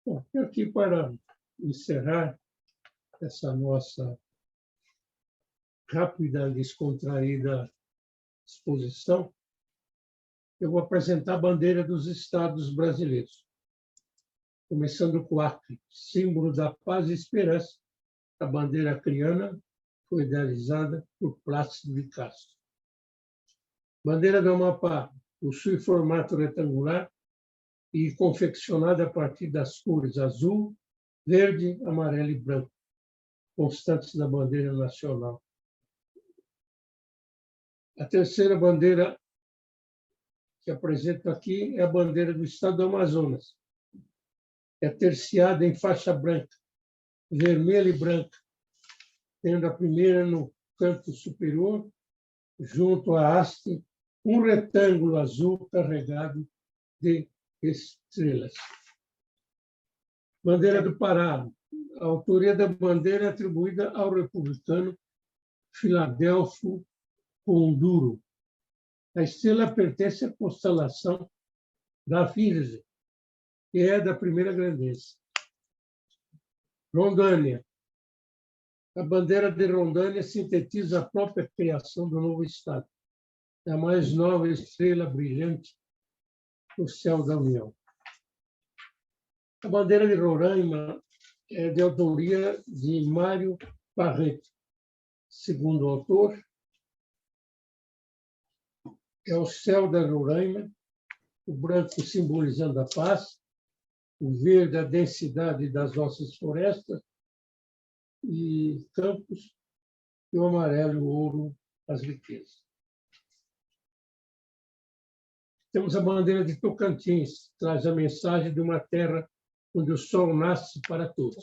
Bom, aqui para encerrar essa nossa rápida e descontraída exposição, eu vou apresentar a bandeira dos estados brasileiros, começando com o Acre, símbolo da paz e esperança. A bandeira acreana foi idealizada por Plácido de Castro. Bandeira do Amapá possui formato retangular e confeccionada a partir das cores azul, verde, amarelo e branco, constantes da bandeira nacional. A terceira bandeira que apresento aqui é a bandeira do estado do Amazonas. É terciada em faixa branca, vermelha e branca, tendo a primeira no canto superior, junto à haste, um retângulo azul carregado de estrelas. Bandeira do Pará. A autoria da bandeira é atribuída ao republicano Filadélfio Conduro. A estrela pertence à constelação da Virgem, que é da primeira grandeza. Rondônia. A bandeira de Rondônia sintetiza a própria criação do novo estado. É a mais nova estrela brilhante no céu da União. A bandeira de Roraima é de autoria de Mário Barreto. Segundo o autor, é o céu da Roraima, o branco simbolizando a paz, o verde a densidade das nossas florestas e campos, e o amarelo e o ouro as riquezas. Temos a bandeira de Tocantins, que traz a mensagem de uma terra onde o sol nasce para todos.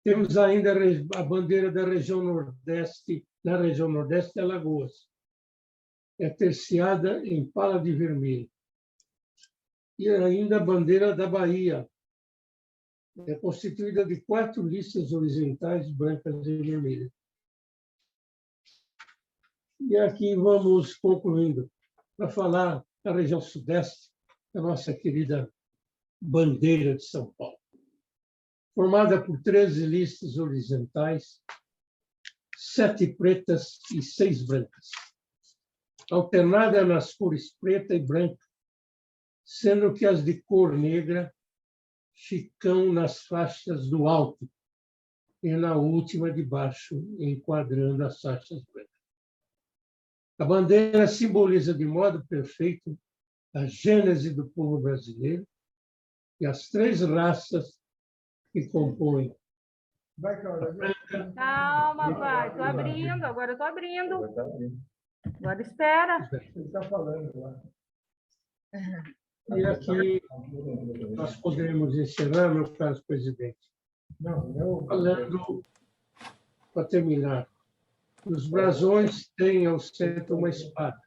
Temos ainda a bandeira da região Nordeste, na região Nordeste de Alagoas. É terciada em pala de vermelho. E ainda a bandeira da Bahia. É constituída de 4 listas horizontais, brancas e vermelhas. E aqui vamos concluindo, para falar da região Sudeste, da nossa querida bandeira de São Paulo. Formada por 13 listas horizontais, 7 pretas e 6 brancas, alternada nas cores preta e branca, sendo que as de cor negra ficam nas faixas do alto e na última de baixo, enquadrando as faixas brancas. A bandeira simboliza de modo perfeito a gênese do povo brasileiro e as 3 raças que compõem. Calma, pai, estou abrindo, agora eu estou abrindo. Agora espera. Você está falando lá. E aqui nós podemos encerrar, meu caro presidente, falando, para terminar, os brasões têm ao centro uma espada,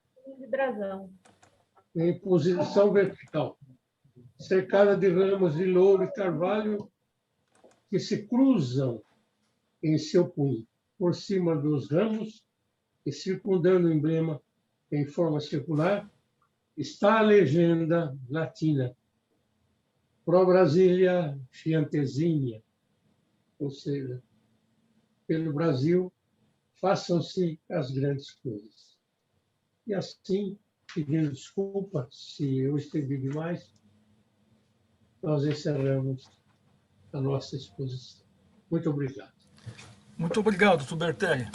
em posição vertical, cercada de ramos de louro e carvalho que se cruzam em seu punho, por cima dos ramos e circundando o emblema em forma circular, está a legenda latina, Pro Brasília Fiantezinha, ou seja, pelo Brasil, façam-se as grandes coisas. E assim, pedindo desculpa se eu estendi demais, nós encerramos a nossa exposição. Muito obrigado. Muito obrigado, doutor Bertelli.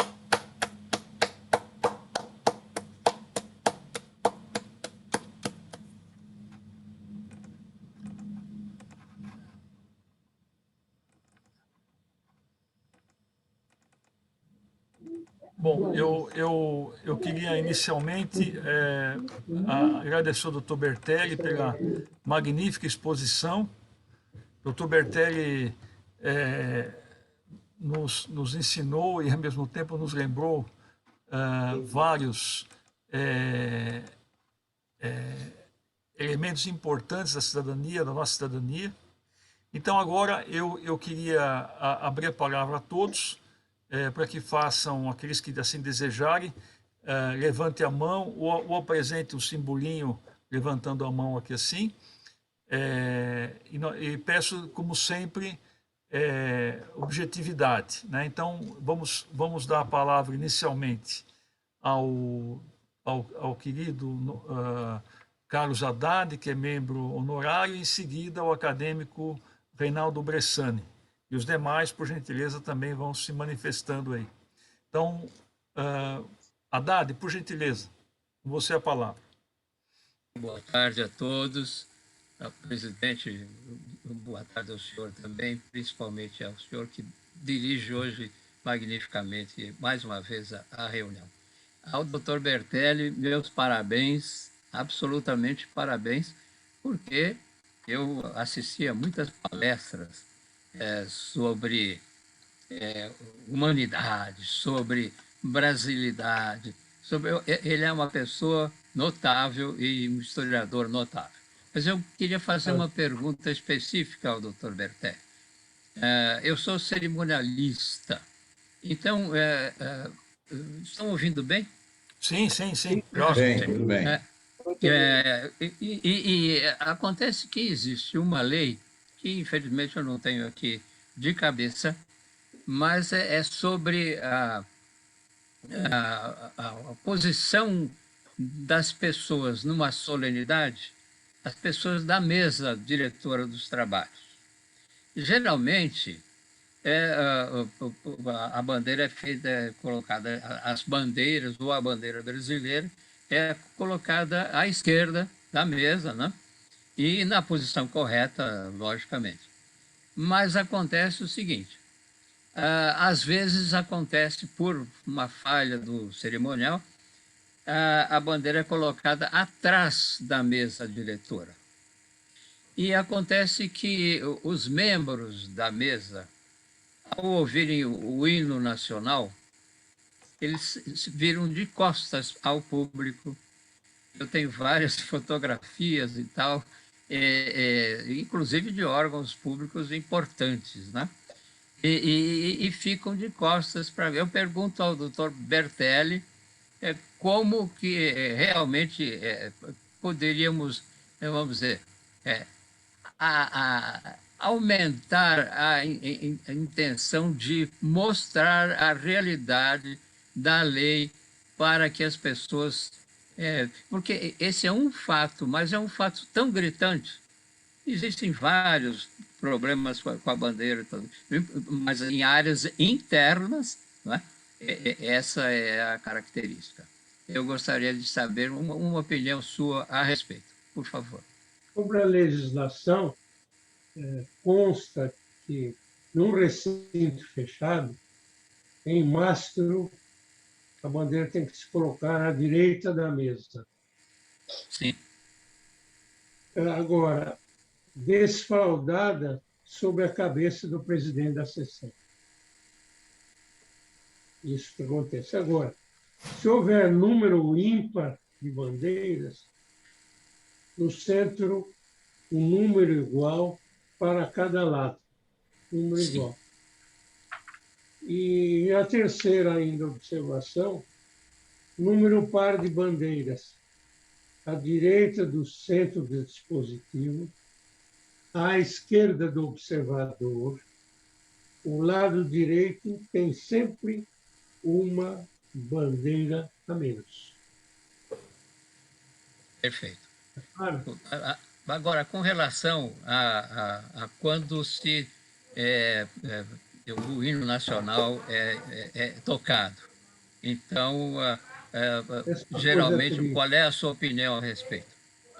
Bom, eu queria inicialmente agradecer ao Dr. Bertelli pela magnífica exposição. O Dr. Bertelli nos ensinou e, ao mesmo tempo, nos lembrou vários elementos importantes da cidadania, da nossa cidadania. Então, agora, eu queria abrir a palavra a todos, para que façam, aqueles que assim desejarem, levante a mão ou apresente o simbolinho levantando a mão aqui assim. E peço, como sempre, objetividade, né? Então, vamos dar a palavra inicialmente ao querido Carlos Haddad, que é membro honorário, e em seguida ao acadêmico Reinaldo Bressani. E os demais, por gentileza, também vão se manifestando aí. Então, Haddad, por gentileza, com você a palavra. Boa tarde a todos. Ao presidente, boa tarde ao senhor também, principalmente ao senhor que dirige hoje magnificamente, mais uma vez, a reunião. Ao doutor Bertelli, meus parabéns, absolutamente parabéns, porque eu assisti a muitas palestras sobre humanidade, sobre brasilidade. Ele é uma pessoa notável e um historiador notável. Mas eu queria fazer uma pergunta específica ao Dr. Bertelli. Eu sou cerimonialista, então, estão ouvindo bem? Sim. Bem, tudo bem. E acontece que existe uma lei, que infelizmente eu não tenho aqui de cabeça, mas é sobre a posição das pessoas numa solenidade, as pessoas da mesa diretora dos trabalhos. Geralmente, a bandeira é feita, colocada, as bandeiras ou a bandeira brasileira é colocada à esquerda da mesa, né? E na posição correta, logicamente. Mas acontece o seguinte, às vezes acontece, por uma falha do cerimonial, a bandeira é colocada atrás da mesa diretora. E acontece que os membros da mesa, ao ouvirem o hino nacional, eles se viram de costas ao público. Eu tenho várias fotografias e tal, inclusive de órgãos públicos importantes, né? E ficam de costas para ver. Eu pergunto ao doutor Bertelli como que realmente poderíamos, vamos dizer, aumentar a intenção de mostrar a realidade da lei para que as pessoas... porque esse é um fato, mas é um fato tão gritante. Existem vários problemas com a bandeira, mas em áreas internas, não é? Essa é a característica. Eu gostaria de saber uma opinião sua a respeito, por favor. Sobre a legislação, consta que, num recinto fechado, em mastro, a bandeira tem que se colocar à direita da mesa. Sim. Agora, desfraldada sobre a cabeça do presidente da sessão. Isso que acontece. Agora, se houver número ímpar de bandeiras, no centro, um número igual para cada lado. Número Sim. igual. E a terceira ainda observação, número par de bandeiras. à direita do centro do dispositivo, à esquerda do observador, o lado direito tem sempre uma bandeira a menos. Perfeito. Claro? Agora, com relação a quando o hino nacional é tocado, então, Essa coisa geralmente, triste. qual é a sua opinião a respeito?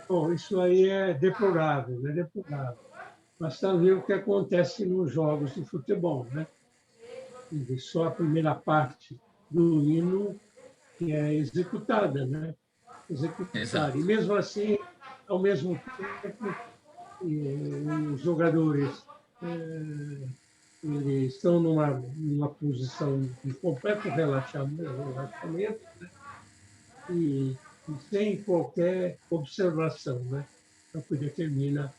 Bom, isso aí é deplorável, é deplorável. Basta ver o que acontece nos jogos de futebol, né? Só a primeira parte do hino que é executada, né? Executada. Exato. E mesmo assim, ao mesmo tempo, os jogadores eles estão numa posição de completo relaxamento, né? e sem qualquer observação, né? É o que determina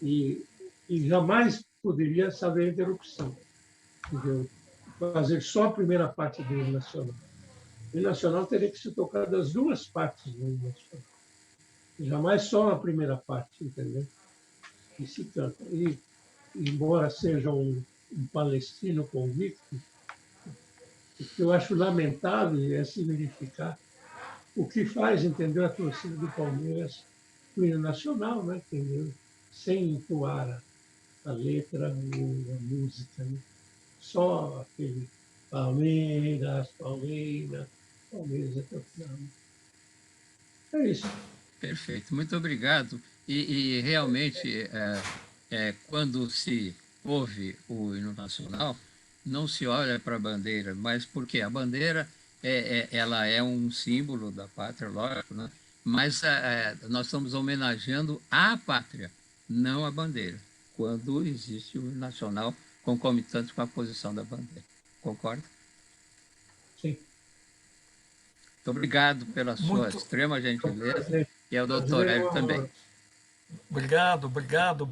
e, e jamais poderia haver interrupção, entendeu? Fazer só a primeira parte do hino nacional. O hino nacional teria que se tocar das duas partes do hino nacional. Jamais só a primeira parte, entendeu? E se canta. E, embora seja um palestino convicto, o que eu acho lamentável é se verificar o que faz, entendeu, a torcida do Palmeiras, o hino nacional, né, entendeu? Sem entoar a letra ou a música, né? Só aquele Palmeiras, Palmeiras, Palmeiras até o final. É isso. Perfeito, muito obrigado. E realmente, quando se ouve o hino nacional, não se olha para a bandeira, mas porque a bandeira ela é um símbolo da pátria, lógico, né? Mas nós estamos homenageando a pátria, não a bandeira, quando existe o hino nacional concomitante com a posição da bandeira. Concorda? Sim. Muito obrigado pela sua Muito extrema gentileza e ao doutor Prazer, Hélio também. obrigado, obrigado.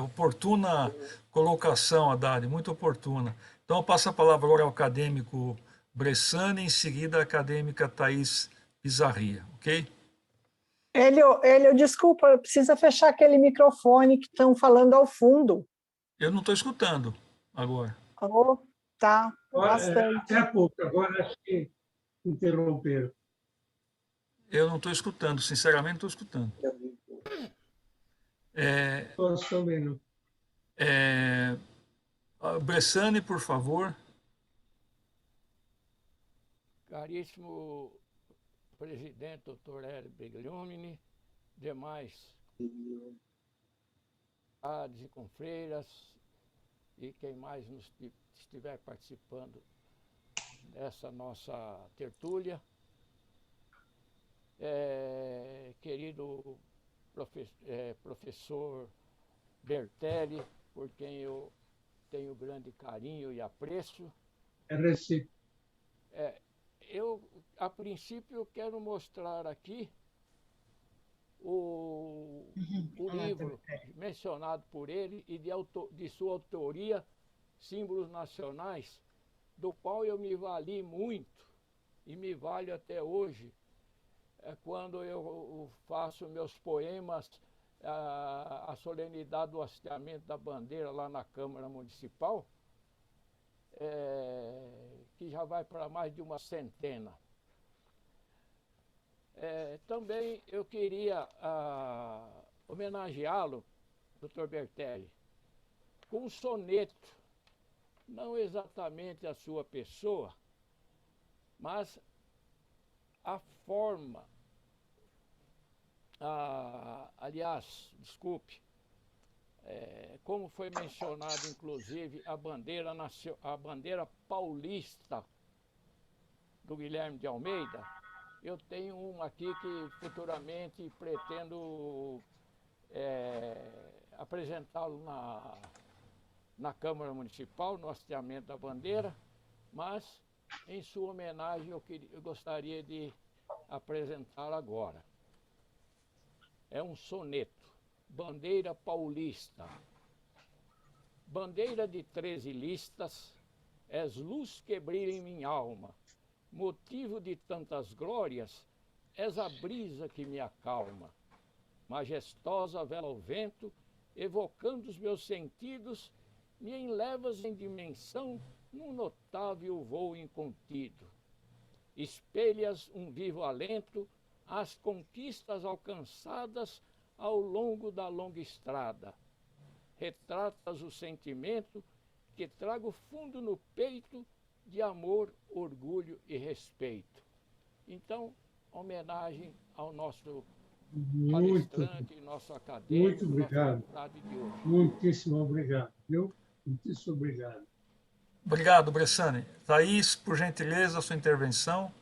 Oportuna colocação, Haddad, muito oportuna. Então, eu passo a palavra agora ao acadêmico Bressani, em seguida a acadêmica Thais Pizarria, ok? Hélio, desculpa, precisa fechar aquele microfone que estão falando ao fundo. Eu não estou escutando agora. Oh, tá, bastante. Até pouco, agora acho que interromperam. Eu não estou escutando, sinceramente, não estou escutando. Só um minuto. Bressani, por favor. Caríssimo presidente, doutor Hélio Bigliumini, demais e confreiras e quem mais estiver participando dessa nossa tertúlia. Querido professor Bertelli, por quem eu tenho grande carinho e apreço. É recíproco. Eu, a princípio, quero mostrar aqui o livro mencionado por ele e de sua autoria, Símbolos Nacionais, do qual eu me vali muito e me valho até hoje, quando eu faço meus poemas, a solenidade do hasteamento da bandeira lá na Câmara Municipal, que já vai para mais de uma centena. Também eu queria homenageá-lo, doutor Bertelli, com um soneto, não exatamente a sua pessoa, mas a forma, aliás, desculpe, como foi mencionado, inclusive, a bandeira paulista do Guilherme de Almeida. Eu tenho uma aqui que futuramente pretendo apresentá-lo na Câmara Municipal, no hasteamento da bandeira, mas, em sua homenagem, eu gostaria de apresentá-lo agora. É um soneto. Bandeira paulista. Bandeira de 13 listas, és luz que brilha em minha alma, motivo de tantas glórias, és a brisa que me acalma. Majestosa vela ao vento, evocando os meus sentidos, me enlevas em dimensão num notável voo incontido. Espelhas um vivo alento às conquistas alcançadas ao longo da longa estrada. Retratas o sentimento que trago fundo no peito de amor, orgulho e respeito. Então, homenagem ao nosso palestrante, nosso acadêmico, muito obrigado. nosso convidado de hoje. Muitíssimo obrigado, viu? Muitíssimo obrigado. Obrigado, Bressani. Thaís, por gentileza, a sua intervenção.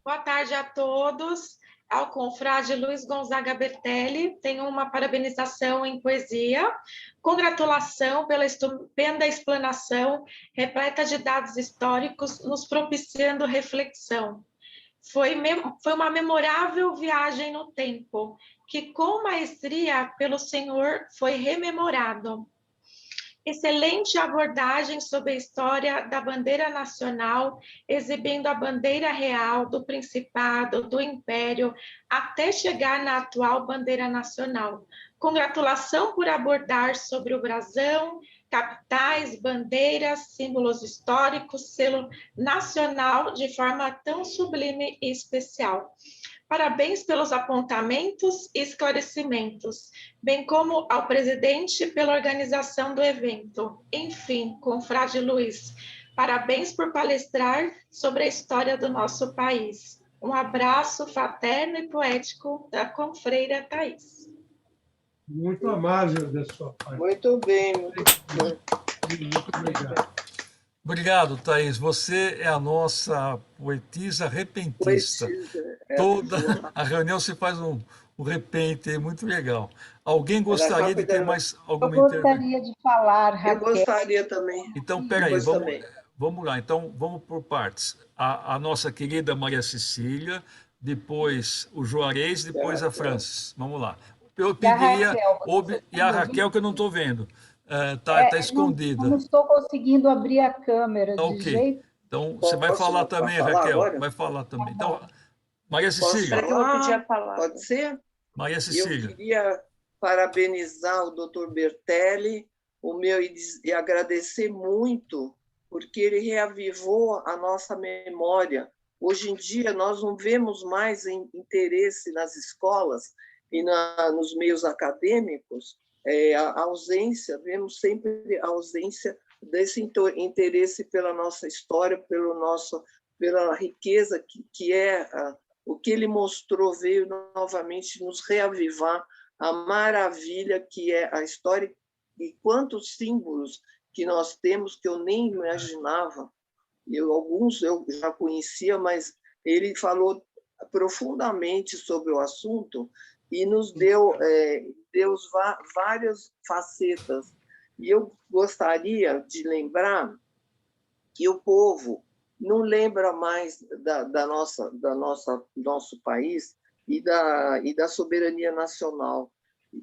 Boa tarde a todos. Ao confrade Luiz Gonzaga Bertelli, tenho uma parabenização em poesia. Congratulação pela estupenda explanação, repleta de dados históricos, nos propiciando reflexão. Foi uma memorável viagem no tempo, que com maestria pelo Senhor foi rememorado. Excelente abordagem sobre a história da bandeira nacional, exibindo a bandeira real do Principado, do Império, até chegar na atual bandeira nacional. Congratulação por abordar sobre o brasão, capitais, bandeiras, símbolos históricos, selo nacional de forma tão sublime e especial. Parabéns pelos apontamentos e esclarecimentos, bem como ao presidente pela organização do evento. Enfim, confrade Luiz, parabéns por palestrar sobre a história do nosso país. Um abraço fraterno e poético da confreira Thaís. Muito amável da sua parte. Muito bem. Muito obrigado. Obrigado, Thaís. Você é a nossa poetisa repentista. Toda a reunião se faz um repente, muito legal. Alguém gostaria de ter mais alguma intervenção? Eu gostaria de falar, Raquel. Eu gostaria também. Então, peraí, vamos lá. Então, vamos por partes. A nossa querida Maria Cecília, depois o Juarez, depois a Francis. Vamos lá. Eu pediria... E a Raquel, que eu não estou vendo. Está escondida. Não estou conseguindo abrir a câmera de jeito. Então, você vai falar também, Raquel. Agora? Vai falar também. Então, Maria Cecília. Eu vou pedir a palavra. Pode ser? Maria Cecília. Eu queria parabenizar o doutor Bertelli e agradecer muito, porque ele reavivou a nossa memória. Hoje em dia, nós não vemos mais interesse nas escolas e nos meios acadêmicos, a ausência, vemos sempre a ausência desse interesse pela nossa história, pela riqueza que é o que ele mostrou, veio novamente nos reavivar a maravilha que é a história e quantos símbolos que nós temos que eu nem imaginava. Alguns eu já conhecia, mas ele falou profundamente sobre o assunto e nos deu várias facetas. E eu gostaria de lembrar que o povo não lembra mais do nosso país e da soberania nacional.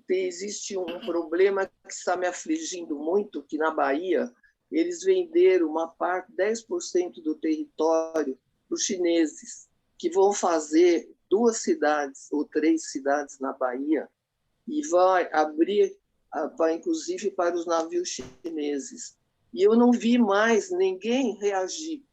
Existe um problema que está me afligindo muito, que na Bahia eles venderam uma parte, 10% do território para os chineses, que vão fazer 2 cidades ou 3 cidades na Bahia e vai abrir, inclusive, para os navios chineses. E eu não vi mais ninguém reagir.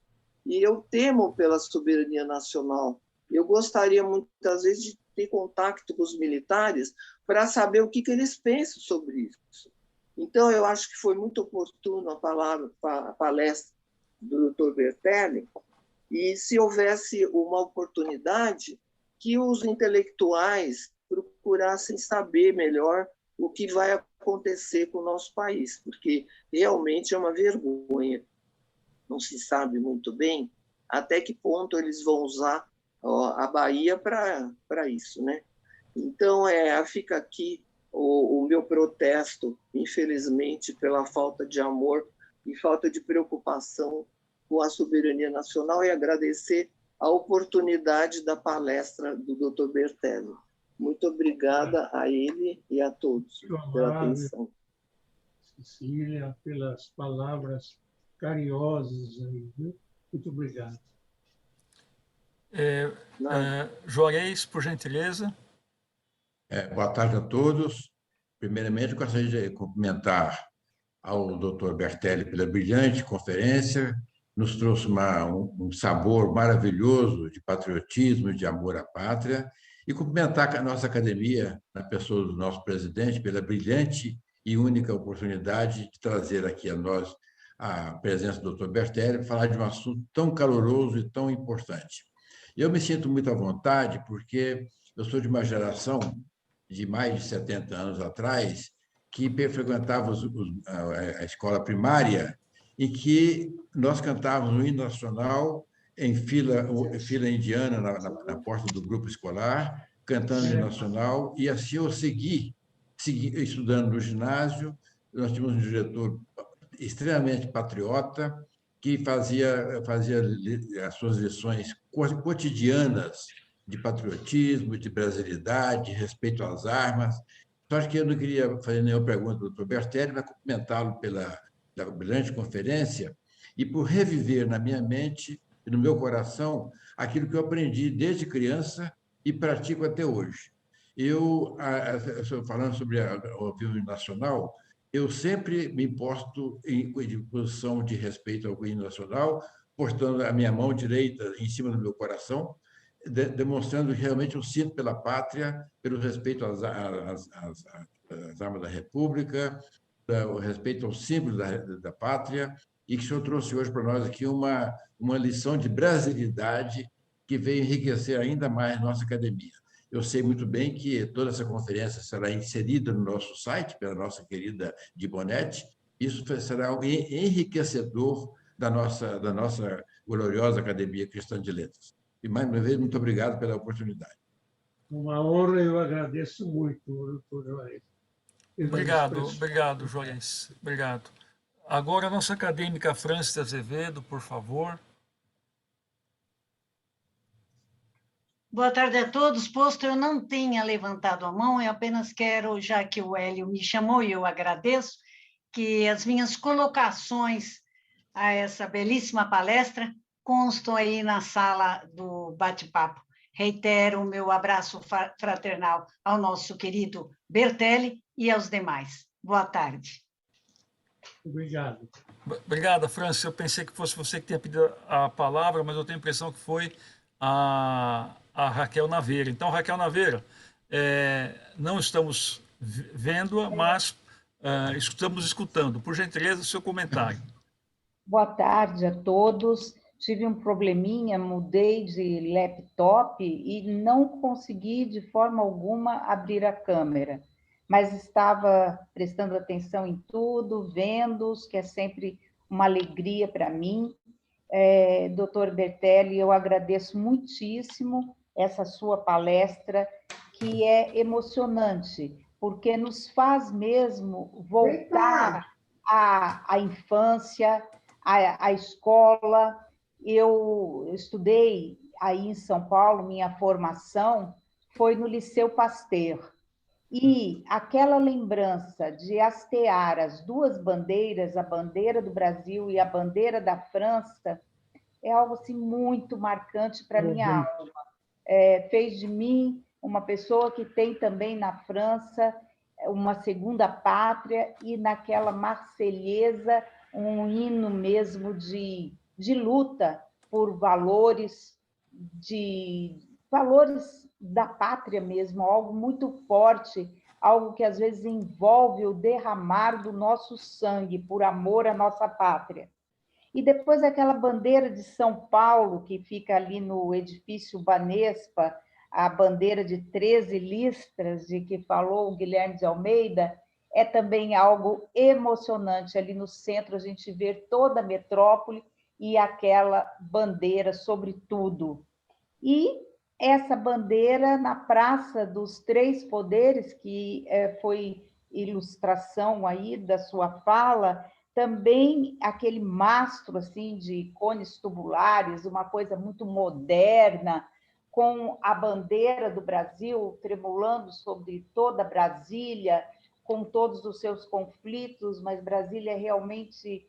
E eu temo pela soberania nacional. Eu gostaria, muitas vezes, de ter contato com os militares para saber o que eles pensam sobre isso. Então, eu acho que foi muito oportuno a palestra do Dr. Bertelli, e se houvesse uma oportunidade, que os intelectuais procurassem saber melhor o que vai acontecer com o nosso país, porque realmente é uma vergonha. Não se sabe muito bem até que ponto eles vão usar a Bahia para isso, né? Então, fica aqui o meu protesto, infelizmente, pela falta de amor e falta de preocupação com a soberania nacional, e agradecer a oportunidade da palestra do Dr. Bertelli. Muito obrigada a ele e a todos pela atenção. Cecília, pelas palavras carinhosas aí, viu? Muito obrigado. Juarez, por gentileza. Boa tarde a todos. Primeiramente, gostaria de cumprimentar ao Dr. Bertelli pela brilhante conferência, nos trouxe um sabor maravilhoso de patriotismo, de amor à pátria, e cumprimentar a nossa academia, na pessoa do nosso presidente, pela brilhante e única oportunidade de trazer aqui a nós a presença do Dr. Bertelli para falar de um assunto tão caloroso e tão importante. Eu me sinto muito à vontade porque eu sou de uma geração de mais de 70 anos atrás que frequentava a escola primária e que nós cantávamos o hino nacional em fila indiana na porta do grupo escolar, cantando o hino nacional, e assim eu segui estudando no ginásio. Nós tínhamos um diretor extremamente patriota que fazia as suas lições cotidianas de patriotismo, de brasilidade, de respeito às armas. Só que eu não queria fazer nenhuma pergunta ao Dr. Bertelli, mas cumprimentá-lo pela brilhante conferência e por reviver na minha mente e no meu coração aquilo que eu aprendi desde criança e pratico até hoje. Falando sobre o hino nacional, eu sempre me posto em posição de respeito ao hino nacional, postando a minha mão direita em cima do meu coração, demonstrando realmente um sinto pela pátria, pelo respeito às armas da República, o respeito aos símbolos da pátria, e que o senhor trouxe hoje para nós aqui uma lição de brasilidade que veio enriquecer ainda mais nossa academia. Eu sei muito bem que toda essa conferência será inserida no nosso site, pela nossa querida Dibonetti. Isso será um enriquecedor da nossa gloriosa Academia Cristã de Letras. E, mais uma vez, muito obrigado pela oportunidade. Uma honra, eu agradeço muito, doutor Juarez. Obrigado, Juarez. Obrigado. Agora, a nossa acadêmica Francis Azevedo, por favor. Boa tarde a todos. Posto eu não tenha levantado a mão, eu apenas quero, já que o Hélio me chamou e eu agradeço, que as minhas colocações a essa belíssima palestra constam aí na sala do bate-papo. Reitero o meu abraço fraternal ao nosso querido Bertelli e aos demais. Boa tarde. Obrigado. Obrigada, Francis. Eu pensei que fosse você que tinha pedido a palavra, mas eu tenho a impressão que foi a Raquel Naveira. Então, Raquel Naveira, não estamos vendo-a, mas estamos escutando. Por gentileza, o seu comentário. Boa tarde a todos. Tive um probleminha, mudei de laptop e não consegui de forma alguma abrir a câmera, mas estava prestando atenção em tudo, vendo-os, que é sempre uma alegria para mim. Doutor Bertelli, eu agradeço muitíssimo essa sua palestra, que é emocionante, porque nos faz mesmo voltar à infância, à escola. Eu estudei aí em São Paulo, minha formação foi no Liceu Pasteur, e aquela lembrança de hastear as duas bandeiras, a bandeira do Brasil e a bandeira da França, é algo assim muito marcante para a minha alma. Fez de mim uma pessoa que tem também na França uma segunda pátria, e naquela Marselhesa um hino mesmo de luta por valores da pátria mesmo, algo muito forte, algo que às vezes envolve o derramar do nosso sangue por amor à nossa pátria. E depois aquela bandeira de São Paulo, que fica ali no edifício Banespa, a bandeira de 13 listras, de que falou o Guilherme de Almeida, é também algo emocionante. Ali no centro a gente vê toda a metrópole e aquela bandeira sobre tudo. E essa bandeira na Praça dos Três Poderes, que foi ilustração aí da sua fala, também aquele mastro assim, de cones tubulares, uma coisa muito moderna, com a bandeira do Brasil tremulando sobre toda Brasília, com todos os seus conflitos, mas Brasília é realmente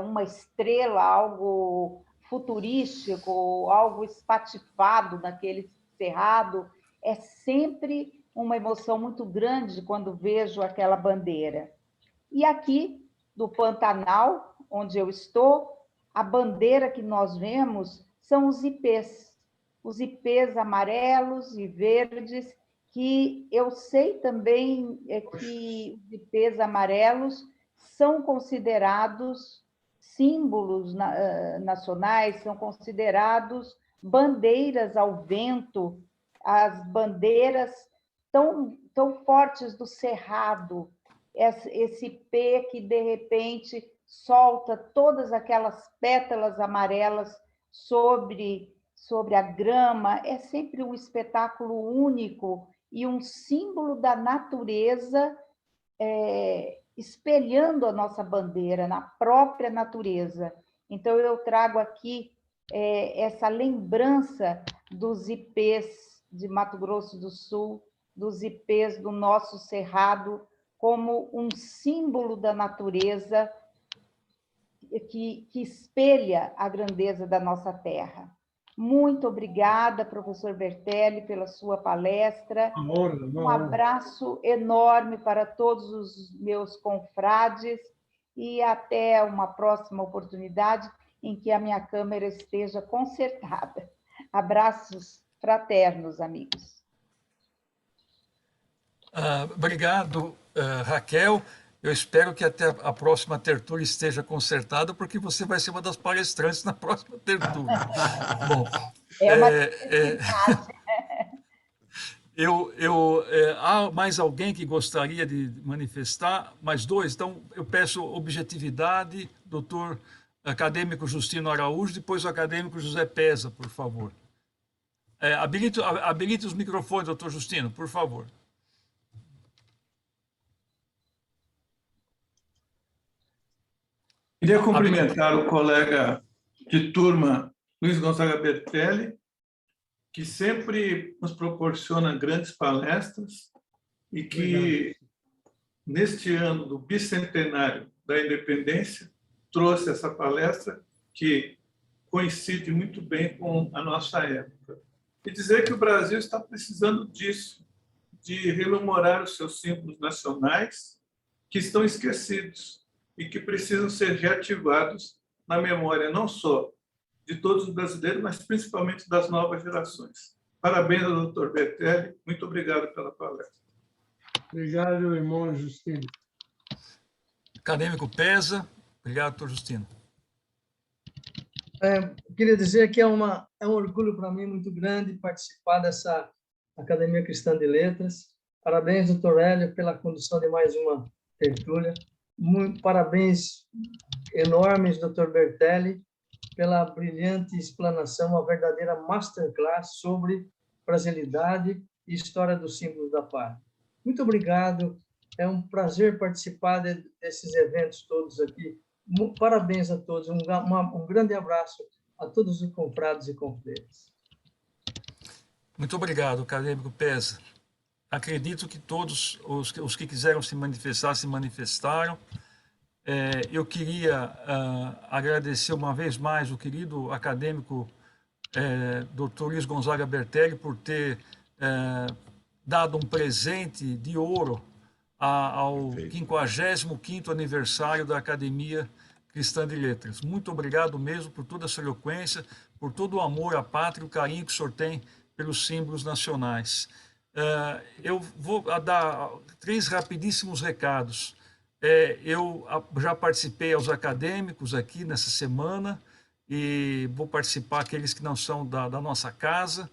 uma estrela, algo futurístico, algo espatifado naquele cerrado, é sempre uma emoção muito grande quando vejo aquela bandeira. E aqui, do Pantanal, onde eu estou, a bandeira que nós vemos são os ipês amarelos e verdes, que eu sei também que os ipês amarelos são considerados símbolos nacionais, são considerados bandeiras ao vento, as bandeiras tão fortes do cerrado, esse ipê que, de repente, solta todas aquelas pétalas amarelas sobre a grama, é sempre um espetáculo único e um símbolo da natureza, espelhando a nossa bandeira na própria natureza. Então, eu trago aqui essa lembrança dos ipês de Mato Grosso do Sul, dos ipês do nosso cerrado, como um símbolo da natureza que espelha a grandeza da nossa terra. Muito obrigada, professor Bertelli, pela sua palestra. Um abraço enorme para todos os meus confrades e até uma próxima oportunidade em que a minha câmera esteja consertada. Abraços fraternos, amigos. Obrigado, Raquel. Eu espero que até a próxima tertúlia esteja consertada, porque você vai ser uma das palestrantes na próxima tertúlia. Bom, há mais alguém que gostaria de manifestar? Mais dois? Então, eu peço objetividade, doutor acadêmico Justino Araújo, depois o acadêmico José Pesa, por favor. Habilite os microfones, doutor Justino, por favor. Queria cumprimentar o colega de turma, Luiz Gonzaga Bertelli, que sempre nos proporciona grandes palestras e que, neste ano do bicentenário da independência, trouxe essa palestra que coincide muito bem com a nossa época. E dizer que o Brasil está precisando disso, de rememorar os seus símbolos nacionais que estão esquecidos e que precisam ser reativados na memória não só de todos os brasileiros, mas principalmente das novas gerações. Parabéns ao doutor Bertelli, muito obrigado pela palestra. Obrigado, irmão Justino. Acadêmico Pesa, obrigado, doutor Justino. Queria dizer que é um orgulho para mim muito grande participar dessa Academia Cristã de Letras. Parabéns, doutor Hélio, pela condução de mais uma tertúlia. Parabéns enormes, doutor Bertelli, pela brilhante explanação, uma verdadeira masterclass sobre brasilidade e história dos símbolos da pátria. Muito obrigado, é um prazer participar desses eventos todos aqui. Parabéns a todos, um grande abraço a todos os confrades e confreiras. Muito obrigado, acadêmico Pesa. Acredito que todos os que quiseram se manifestar, se manifestaram. Eu queria agradecer uma vez mais o querido acadêmico Dr. Luiz Gonzaga Bertelli por ter dado um presente de ouro ao 55º aniversário da Academia Cristã de Letras. Muito obrigado mesmo por toda a sua eloquência, por todo o amor à pátria e o carinho que o senhor tem pelos símbolos nacionais. Eu vou dar 3 rapidíssimos recados. Eu já participei aos acadêmicos aqui nessa semana e vou participar aqueles que não são da nossa casa,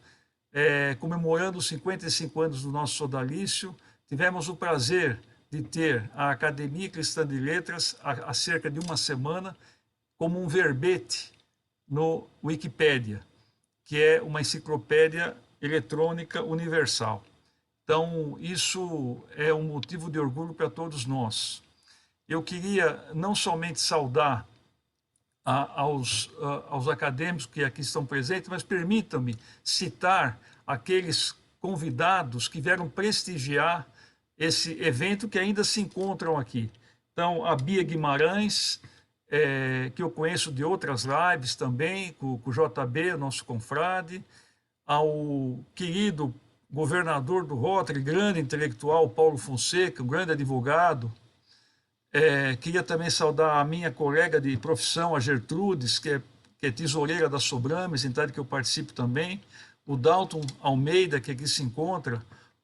comemorando os 55 anos do nosso sodalício. Tivemos o prazer de ter a Academia Cristã de Letras há cerca de uma semana como um verbete no Wikipédia, que é uma enciclopédia eletrônica universal. Então, isso é um motivo de orgulho para todos nós. Eu queria não somente saudar aos acadêmicos que aqui estão presentes, mas permitam-me citar aqueles convidados que vieram prestigiar esse evento que ainda se encontram aqui. Então, a Bia Guimarães, que eu conheço de outras lives também, com o JB, nosso confrade, ao querido governador do Rotary, grande intelectual, Paulo Fonseca, um grande advogado. Queria também saudar a minha colega de profissão, a Gertrudes, que é tesoureira da Sobrames, entidade que eu participo também, o Dalton Almeida, que aqui se encontra,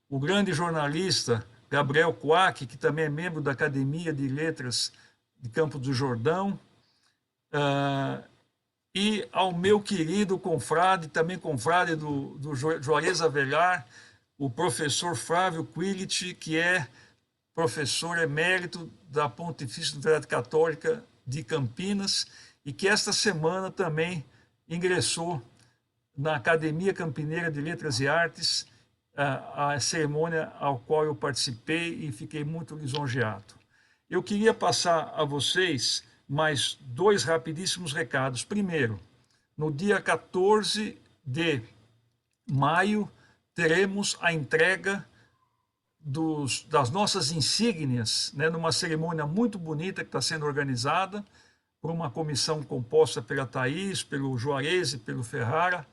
o grande jornalista Gabriel Quack, que também é membro da Academia de Letras de Campos do Jordão, e ao meu querido confrade, também confrade do Juarez Avelar, o professor Flávio Quillit, que é professor emérito da Pontifícia Universidade Católica de Campinas, e que esta semana também ingressou na Academia Campineira de Letras e Artes, a cerimônia ao qual eu participei e fiquei muito lisonjeado. Eu queria passar a vocês mais 2 rapidíssimos recados. Primeiro, no dia 14 de maio, teremos a entrega das nossas insígnias, né, numa cerimônia muito bonita que está sendo organizada por uma comissão composta pela Thaís, pelo Juarez e pelo Ferrara.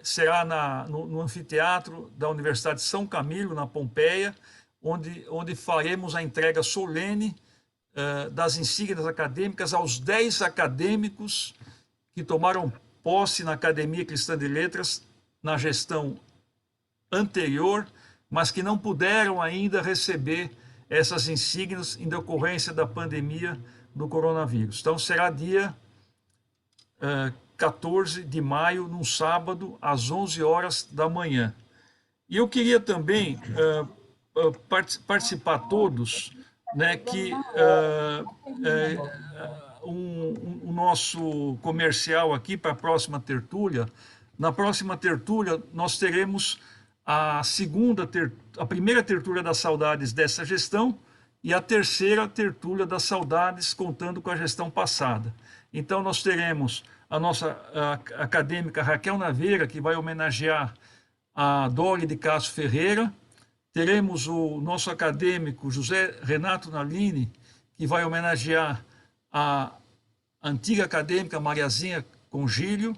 Será no anfiteatro da Universidade de São Camilo, na Pompeia, onde faremos a entrega solene das insígnias acadêmicas aos 10 acadêmicos que tomaram posse na Academia Cristã de Letras na gestão anterior, mas que não puderam ainda receber essas insígnias em decorrência da pandemia do coronavírus. Então, será dia 14 de maio, num sábado, às 11 horas da manhã. E eu queria também participar todos, né, que o nosso comercial aqui para a próxima tertúlia. Na próxima tertúlia, nós teremos a primeira tertúlia das saudades dessa gestão e a terceira tertúlia das saudades, contando com a gestão passada. Então, nós teremos a nossa acadêmica Raquel Naveira, que vai homenagear a Dori de Castro Ferreira. Teremos o nosso acadêmico José Renato Nalini, que vai homenagear a antiga acadêmica Mariazinha Congílio.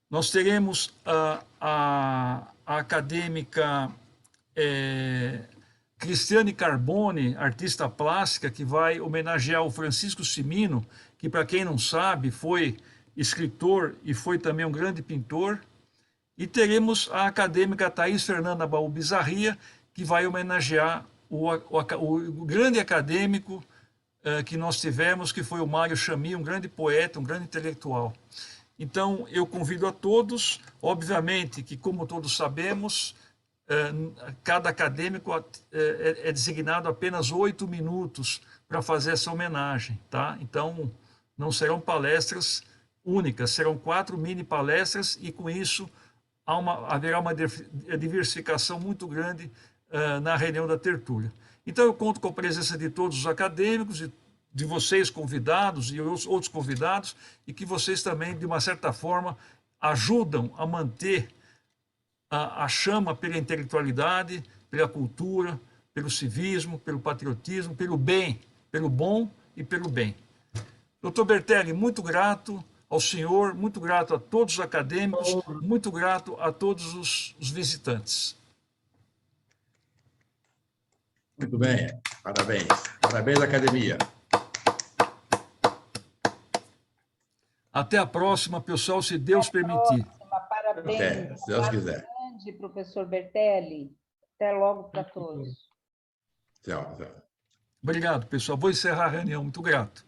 Nós teremos a acadêmica Cristiane Carbone, artista plástica, que vai homenagear o Francisco Cimino, que, para quem não sabe, foi escritor e foi também um grande pintor. E teremos a acadêmica Thaís Fernanda Baú Bizarria, que vai homenagear o grande acadêmico que nós tivemos, que foi o Mário Chami, um grande poeta, um grande intelectual. Então, eu convido a todos, obviamente que, como todos sabemos, cada acadêmico é designado apenas 8 minutos para fazer essa homenagem, tá? Então, não serão palestras únicas, serão 4 mini palestras e, com isso, haverá uma diversificação muito grande na reunião da tertúlia. Então, eu conto com a presença de todos os acadêmicos, de vocês convidados e outros convidados, e que vocês também, de uma certa forma, ajudam a manter a chama pela intelectualidade, pela cultura, pelo civismo, pelo patriotismo, pelo bem, pelo bom e pelo bem. Doutor Bertelli, muito grato ao senhor, muito grato a todos os acadêmicos, muito grato a todos os visitantes. Muito bem, parabéns. Parabéns, academia. Até a próxima, pessoal, se Deus permitir. Parabéns. Se Deus quiser. Grande, professor Bertelli. Até logo para todos. Tchau, tchau. Obrigado, pessoal. Vou encerrar a reunião. Muito grato.